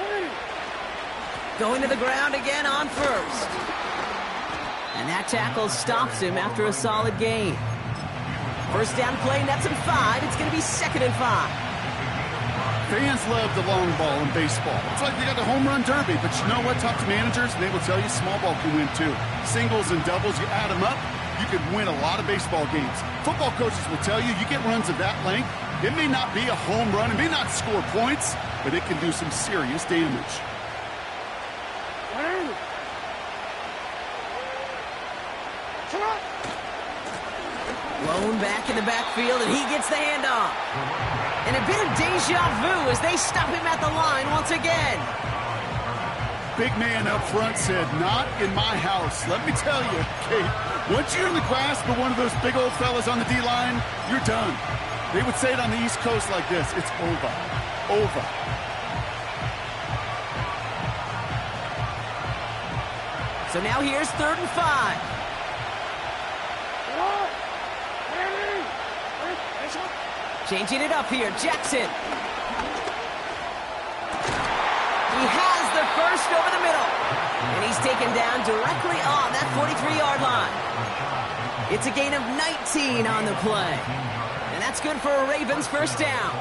Going to the ground again on first. And that tackle stops him after a solid gain. First down play nets him 5. It's going to be second and 5. Fans love the long ball in baseball. It's like they got the home run derby, but you know what? Talk to managers, and they will tell you small ball can win too. Singles and doubles, you add them up, you could win a lot of baseball games. Football coaches will tell you, you get runs of that length, it may not be a home run, it may not score points, but it can do some serious damage. Lone back in the backfield, and he gets the handoff. And a bit of deja vu as they stop him at the line once again. Big man up front said, not in my house. Let me tell you, Kate, once you're in the grasp of one of those big old fellas on the D-line, you're done. They would say it on the East Coast like this, it's over. Over. So now here's 3rd and 5. Changing it up here, Jackson. He has the first over the middle. And he's taken down directly on that 43-yard line. It's a gain of 19 on the play. And that's good for a Ravens first down.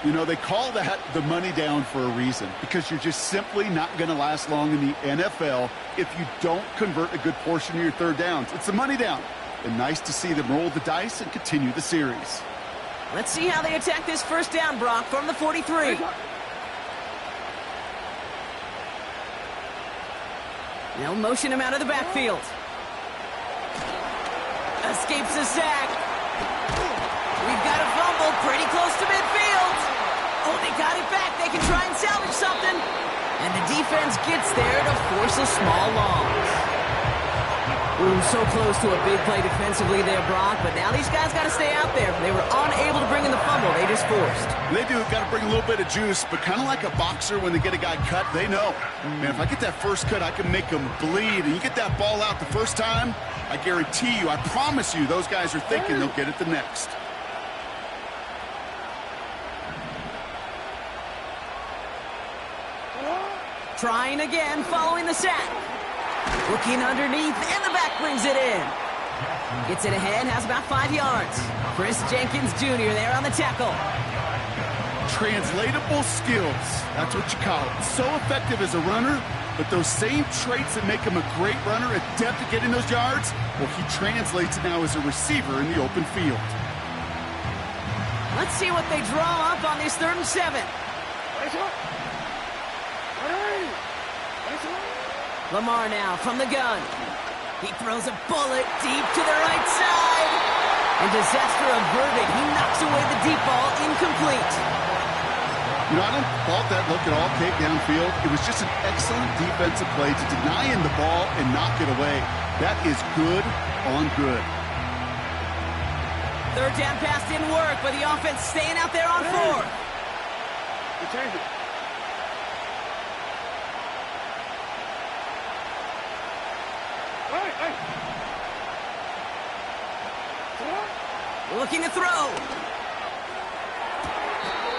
You know, they call that the money down for a reason, because you're just simply not going to last long in the NFL if you don't convert a good portion of your third downs. It's the money down. And nice to see them roll the dice and continue the series. Let's see how they attack this first down, Brock, from the 43. They'll motion him out of the backfield. Escapes a sack. We've got a fumble pretty close to midfield. Oh, they got it back. They can try and salvage something. And the defense gets there to force a small loss. Ooh, so close to a big play defensively there, Brock, but now these guys got to stay out there. They were unable to bring in the fumble. They just forced. They do got to bring a little bit of juice, but kind of like a boxer when they get a guy cut, they know. Man, if I get that first cut, I can make them bleed. And you get that ball out the first time, I guarantee you, I promise you, those guys are thinking they'll get it the next. Trying again following the sack. Looking underneath, and the back brings it in. Gets it ahead, has about 5 yards. Chris Jenkins Jr. there on the tackle. Untranslatable skills. That's what you call it. So effective as a runner, but those same traits that make him a great runner, adept at getting those yards, well, he translates it now as a receiver in the open field. Let's see what they draw up on this 3rd and 7. Lamar now from the gun. He throws a bullet deep to the right side. And disaster averted. He knocks away the deep ball, incomplete. You know, I don't fault that look at all, Kate, downfield. It was just an excellent defensive play to deny him the ball and knock it away. That is good on good. 3rd down pass didn't work, but the offense staying out there on 4th. You change it. Hey. Looking to throw.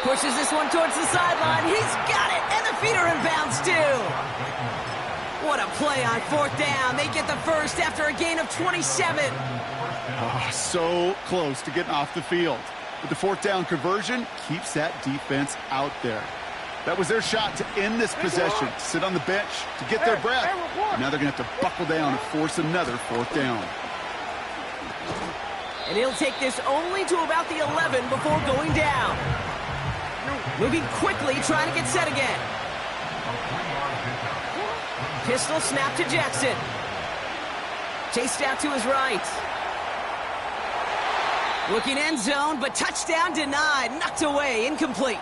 Pushes this one towards the sideline. He's got it, and the feet are in bounds too. What a play on 4th down. They get the first after a gain of 27. Oh, so close to getting off the field. But the 4th down conversion keeps that defense out there. That was their shot to end this possession, to sit on the bench, to get their breath. Now they're going to have to buckle down and force another 4th down. And he'll take this only to about the 11 before going down. Moving quickly, trying to get set again. Pistol snap to Jackson. Chased out to his right. Looking end zone, but touchdown denied. Knocked away, incomplete.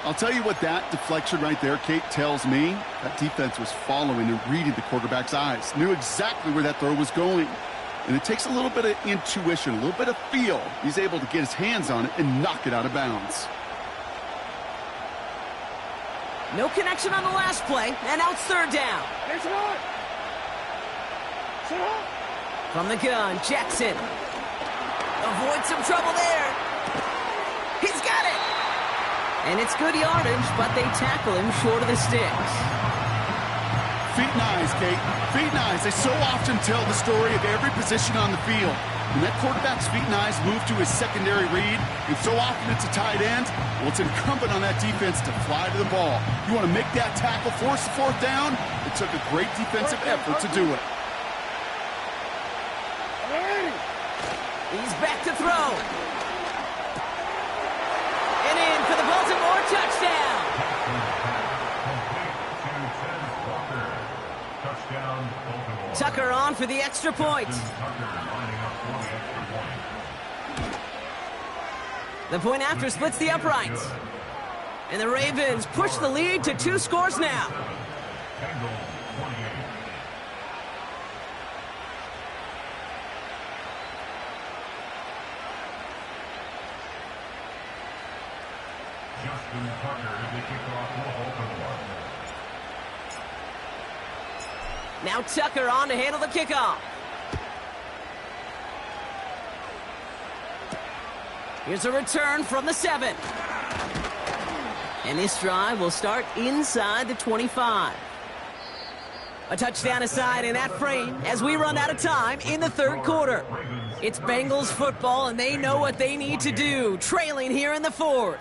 I'll tell you what that deflection right there, Kate, tells me. That defense was following and reading the quarterback's eyes. Knew exactly where that throw was going. And it takes a little bit of intuition, a little bit of feel. He's able to get his hands on it and knock it out of bounds. No connection on the last play, and now it's 3rd down. From the gun, Jackson. Avoids some trouble there. He's got it. And it's good yardage, but they tackle him short of the sticks. Feet and eyes, Kate. Feet and eyes. They so often tell the story of every position on the field. When that quarterback's feet and eyes move to his secondary read, and so often it's a tight end, well, it's incumbent on that defense to fly to the ball. You want to make that tackle, force the 4th down? It took a great defensive effort to do it. He's back to throw. And in for the Baltimore touchdown. Tucker on for the extra point. The point after splits the uprights. And the Ravens push the lead to 2 scores now. Now Tucker on to handle the kickoff. Here's a return from the 7. And this drive will start inside the 25. A touchdown aside in that frame as we run out of time in the 3rd quarter. It's Bengals football, and they know what they need to do, trailing here in the 4th.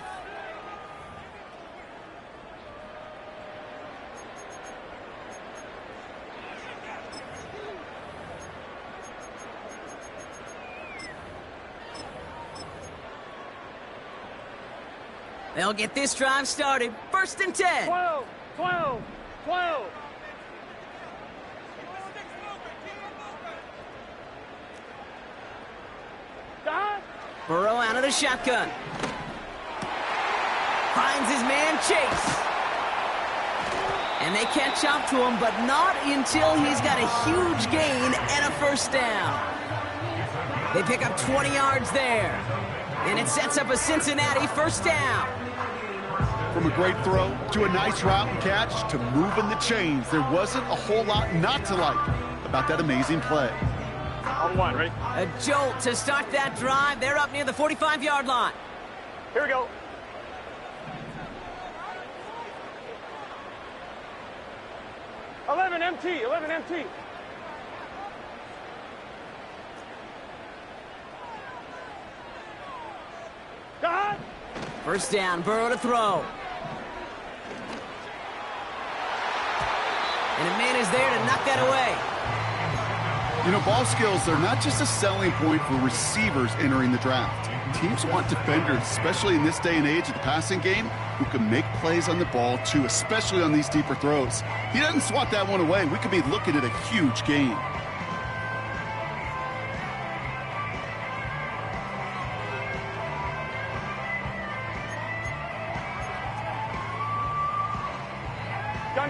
They'll get this drive started. 1st and 10. 12. Burrow out of the shotgun. Finds his man Chase. And they catch up to him, but not until he's got a huge gain and a 1st down. They pick up 20 yards there. And it sets up a Cincinnati 1st down. From a great throw to a nice route and catch to moving the chains, there wasn't a whole lot not to like about that amazing play. On 1, ready? A jolt to start that drive. They're up near the 45-yard line. Here we go. Eleven MT. God! First down, Burrow to throw. And a man is there to knock that away. You know, ball skills, they're not just a selling point for receivers entering the draft. Teams want defenders, especially in this day and age of the passing game, who can make plays on the ball too, especially on these deeper throws. He doesn't swat that one away. We could be looking at a huge game.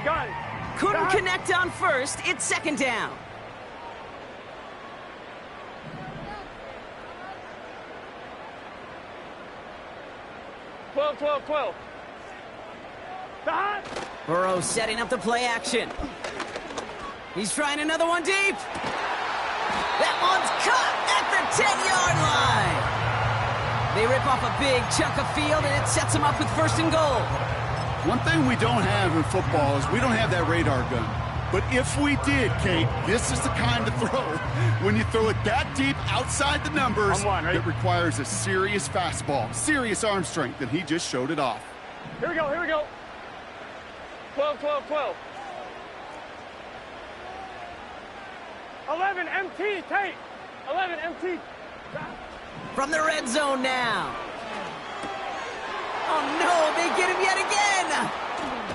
Gun. Couldn't connect on first. It's second down. Twelve. Burrow setting up the play action. He's trying another one deep. That one's caught at the 10-yard line. They rip off a big chunk of field, and it sets them up with first and goal. One thing we don't have in football is we don't have that radar gun. But if we did, Kate, this is the kind of throw. When you throw it that deep outside the numbers, it requires a serious fastball, serious arm strength, and he just showed it off. Here we go. 12. 11 MT, Tate. 11 MT. From the red zone now. Oh, no, they get him yet again.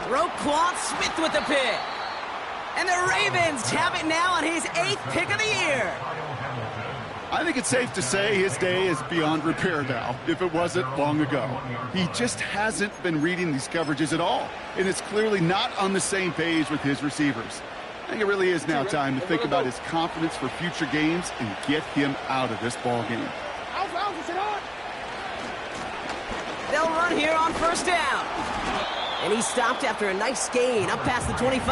Roquan Smith with the pick. And the Ravens have it now on his 8th pick of the year. I think it's safe to say his day is beyond repair now, if it wasn't long ago. He just hasn't been reading these coverages at all, and it's clearly not on the same page with his receivers. I think it really is now time to think about his confidence for future games and get him out of this ball game. They'll run here on first down. And he stopped after a nice gain up past the 25.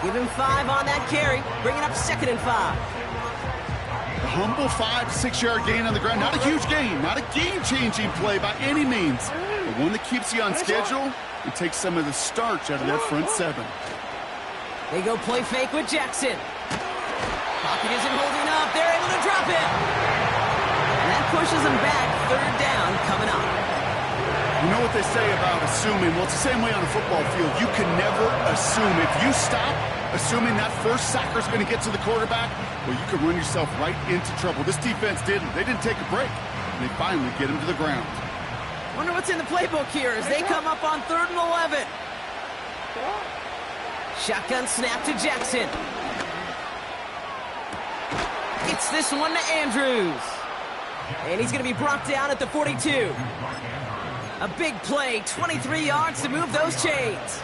Give him 5 on that carry, bringing up 2nd and 5. A humble 5 to 6 yard gain on the ground. Not a huge gain, not a game-changing play by any means, but one that keeps you on schedule and takes some of the starch out of their front 7. They go play fake with Jackson. Pocket isn't holding up. They're able to drop it. And that pushes them back. 3rd down coming up. You know what they say about assuming? Well, it's the same way on a football field. You can never assume. If you stop assuming that first sacker's going to get to the quarterback, well, you can run yourself right into trouble. This defense didn't. They didn't take a break, and they finally get him to the ground. Wonder what's in the playbook here as they come up on 3rd and 11. Shotgun snap to Jackson. It's this one to Andrews. And he's going to be brought down at the 42. A big play, 23 yards to move those chains.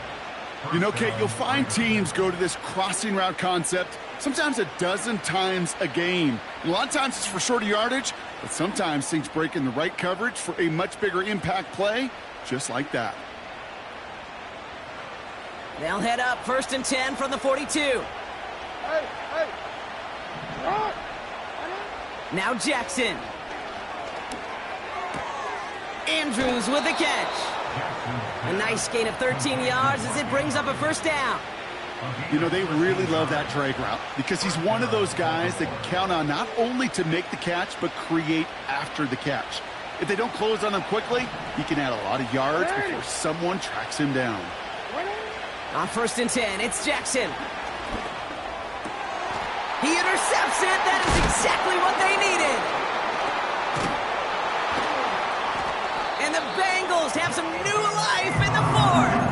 You know, Kate, you'll find teams go to this crossing route concept sometimes a dozen times a game. And a lot of times it's for shorter yardage, but sometimes things break in the right coverage for a much bigger impact play, just like that. They'll head up 1st and 10 from the 42. Now Jackson. Andrews with the catch. A nice gain of 13 yards as it brings up a 1st down. You know, they really love that drag route because he's one of those guys that can count on not only to make the catch, but create after the catch. If they don't close on him quickly, he can add a lot of yards before someone tracks him down. On 1st and 10, it's Jackson. He intercepts it. That is exactly what they needed. And the Bengals have some new life in the 4th.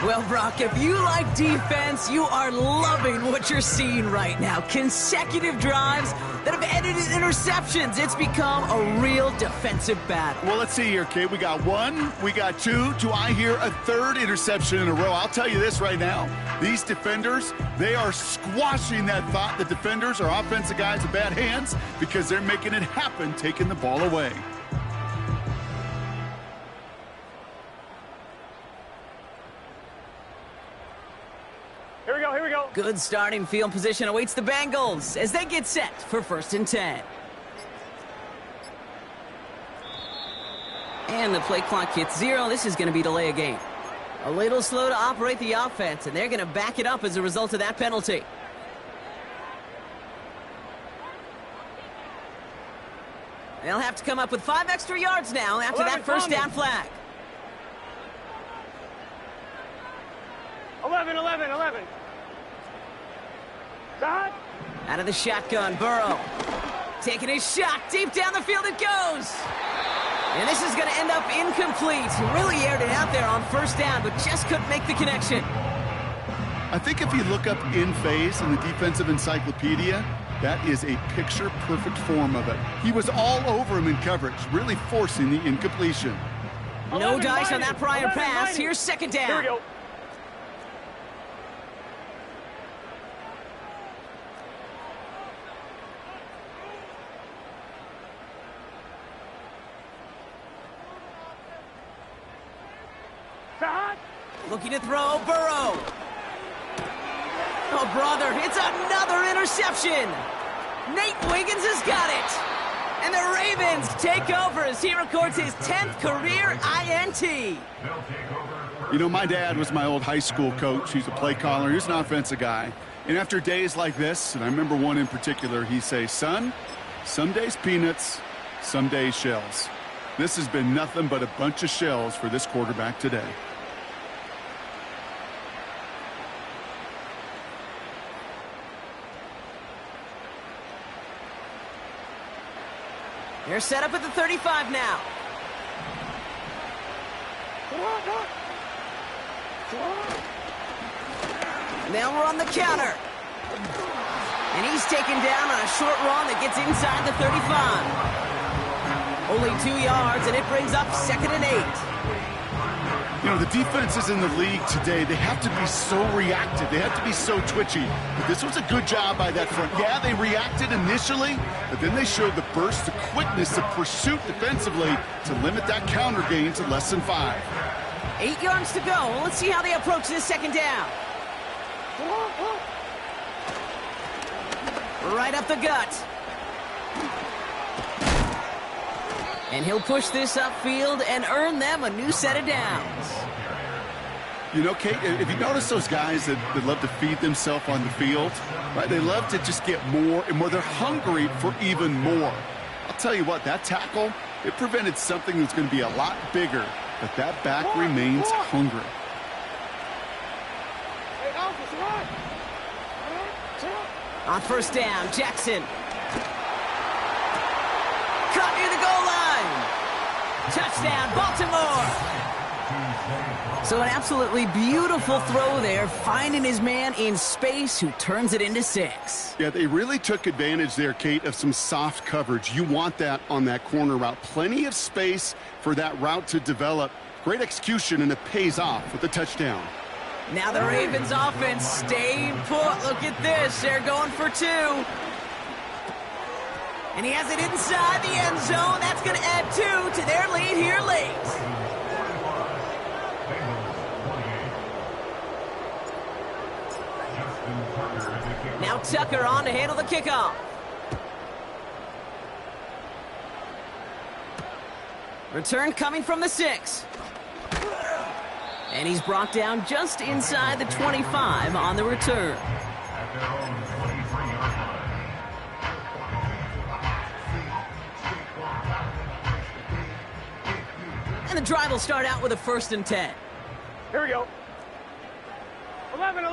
Well, Brock, if you like defense, you are loving what you're seeing right now. Consecutive drives that have ended in interceptions. It's become a real defensive battle. Well, let's see here, Kate. We got 1, we got 2. Do I hear a 3rd interception in a row? I'll tell you this right now. These defenders, they are squashing that thought that defenders are offensive guys with bad hands because they're making it happen, taking the ball away. Here we go. Good starting field position awaits the Bengals as they get set for 1st and 10. And the play clock hits 0. This is going to be delay a game. A little slow to operate the offense, and they're going to back it up as a result of that penalty. They'll have to come up with 5 extra yards now after that first down flag. 11. Stop. Out of the shotgun, Burrow. Taking his shot, deep down the field it goes. And this is going to end up incomplete. Really aired it out there on first down, but just couldn't make the connection. I think if you look up in phase in the defensive encyclopedia, that is a picture-perfect form of it. He was all over him in coverage, really forcing the incompletion. No dice on that prior pass. Here's second down. Here we go. Stop. Looking to throw, Burrow. Oh, brother, it's another interception. Nate Wiggins has got it. And the Ravens take over as he records his 10th career INT. You know, my dad was my old high school coach. He's a play caller. He's an offensive guy. And after days like this, and I remember one in particular, he'd say, son, some days peanuts, some days shells. This has been nothing but a bunch of shells for this quarterback today. They're set up at the 35 now. They'll run the counter. And he's taken down on a short run that gets inside the 35. Only 2 yards, and it brings up 2nd and 8. You know, the defenses in the league today, they have to be so reactive. They have to be so twitchy. But this was a good job by that front. Yeah, they reacted initially, but then they showed the burst, the quickness of pursuit defensively to limit that counter gain to less than 5. 8 yards to go. Let's see how they approach this second down. Right up the gut. And he'll push this upfield and earn them a new set of downs. You know, Kate, if you notice those guys that love to feed themselves on the field, right? They love to just get more and more. They're hungry for even more. I'll tell you what, that tackle, it prevented something that's going to be a lot bigger, but that back remains hungry. On first down, Jackson. Caught near the goal line. Touchdown, Baltimore. So an absolutely beautiful throw there, finding his man in space who turns it into 6. Yeah, they really took advantage there, Kate, of some soft coverage. You want that on that corner route. Plenty of space for that route to develop. Great execution, and it pays off with the touchdown. Now the Ravens offense staying put. Look at this. They're going for 2. And he has it inside the end zone. That's going to add 2 to their lead here late. Now Tucker on to handle the kickoff. Return coming from the 6. And he's brought down just inside the 25 on the return. And the drive will start out with a 1st and 10. Here we go. 11.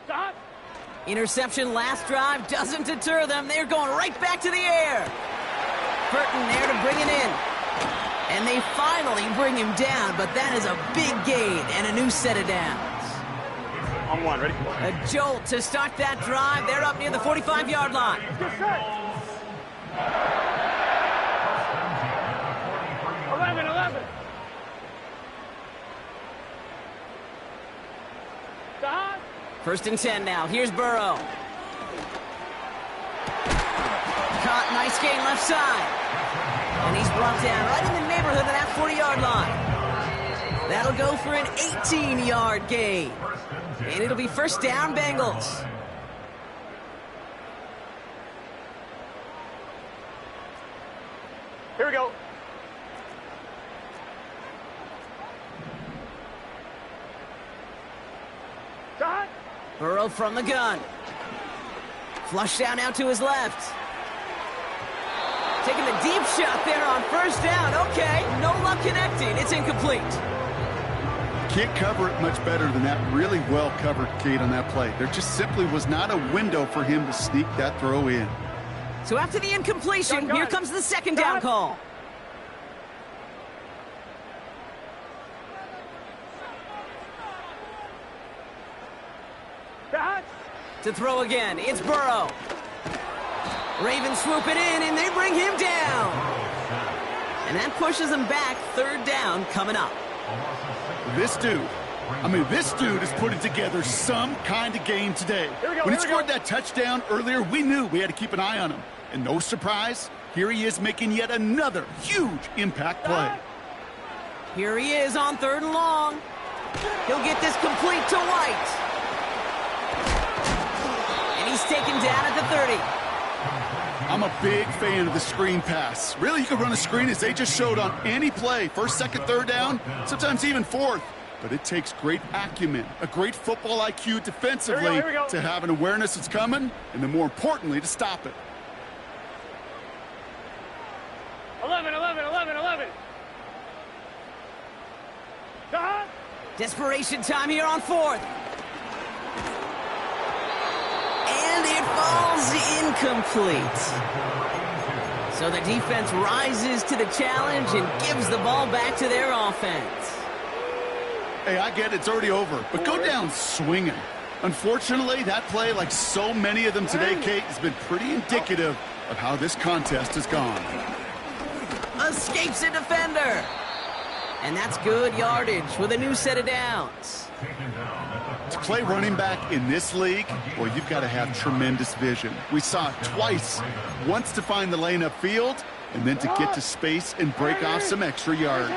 Stop. Interception last drive doesn't deter them. They're going right back to the air. Burton there to bring it in. And they finally bring him down, but that is a big gain and a new set of downs. On 1, ready? A jolt to start that drive. They're up near the 45-yard line. Get set. 11. Stop. 1st and 10 now. Here's Burrow. Caught, nice gain left side. And he's brought down right in the neighborhood of that 40-yard line. That'll go for an 18-yard gain. And it'll be first down, Bengals. Here we go. Burrow from the gun. Flush down out to his left. Taking the deep shot there on first down. Okay, no luck connecting. It's incomplete. Can't cover it much better than that really well covered Kate on that play. There just simply was not a window for him to sneak that throw in. So after the incompletion, here comes the second down call. To throw again, it's Burrow. Ravens swoop it in, and they bring him down. And that pushes him back. Third down coming up. This dude is putting together some kind of game today. When he scored that touchdown earlier, we knew we had to keep an eye on him. And no surprise, here he is making yet another huge impact play. Here he is on third and long. He'll get this complete to White. And he's taken down at the 30. I'm a big fan of the screen pass. Really, you can run a screen as they just showed on any play. First, second, third down, sometimes even fourth. But it takes great acumen, a great football IQ defensively Here we go. to have an awareness it's coming, and then more importantly, to stop it. 11. Desperation time here on fourth. And it falls incomplete. So the defense rises to the challenge and gives the ball back to their offense. Hey, I get it's already over, but go down swinging. Unfortunately, that play, like so many of them today, Kate, has been pretty indicative of how this contest has gone. Escapes a defender. And that's good yardage with a new set of downs. To play running back in this league, well, you've got to have tremendous vision. We saw it twice. Once to find the lane upfield, and then to get to space and break off some extra yards.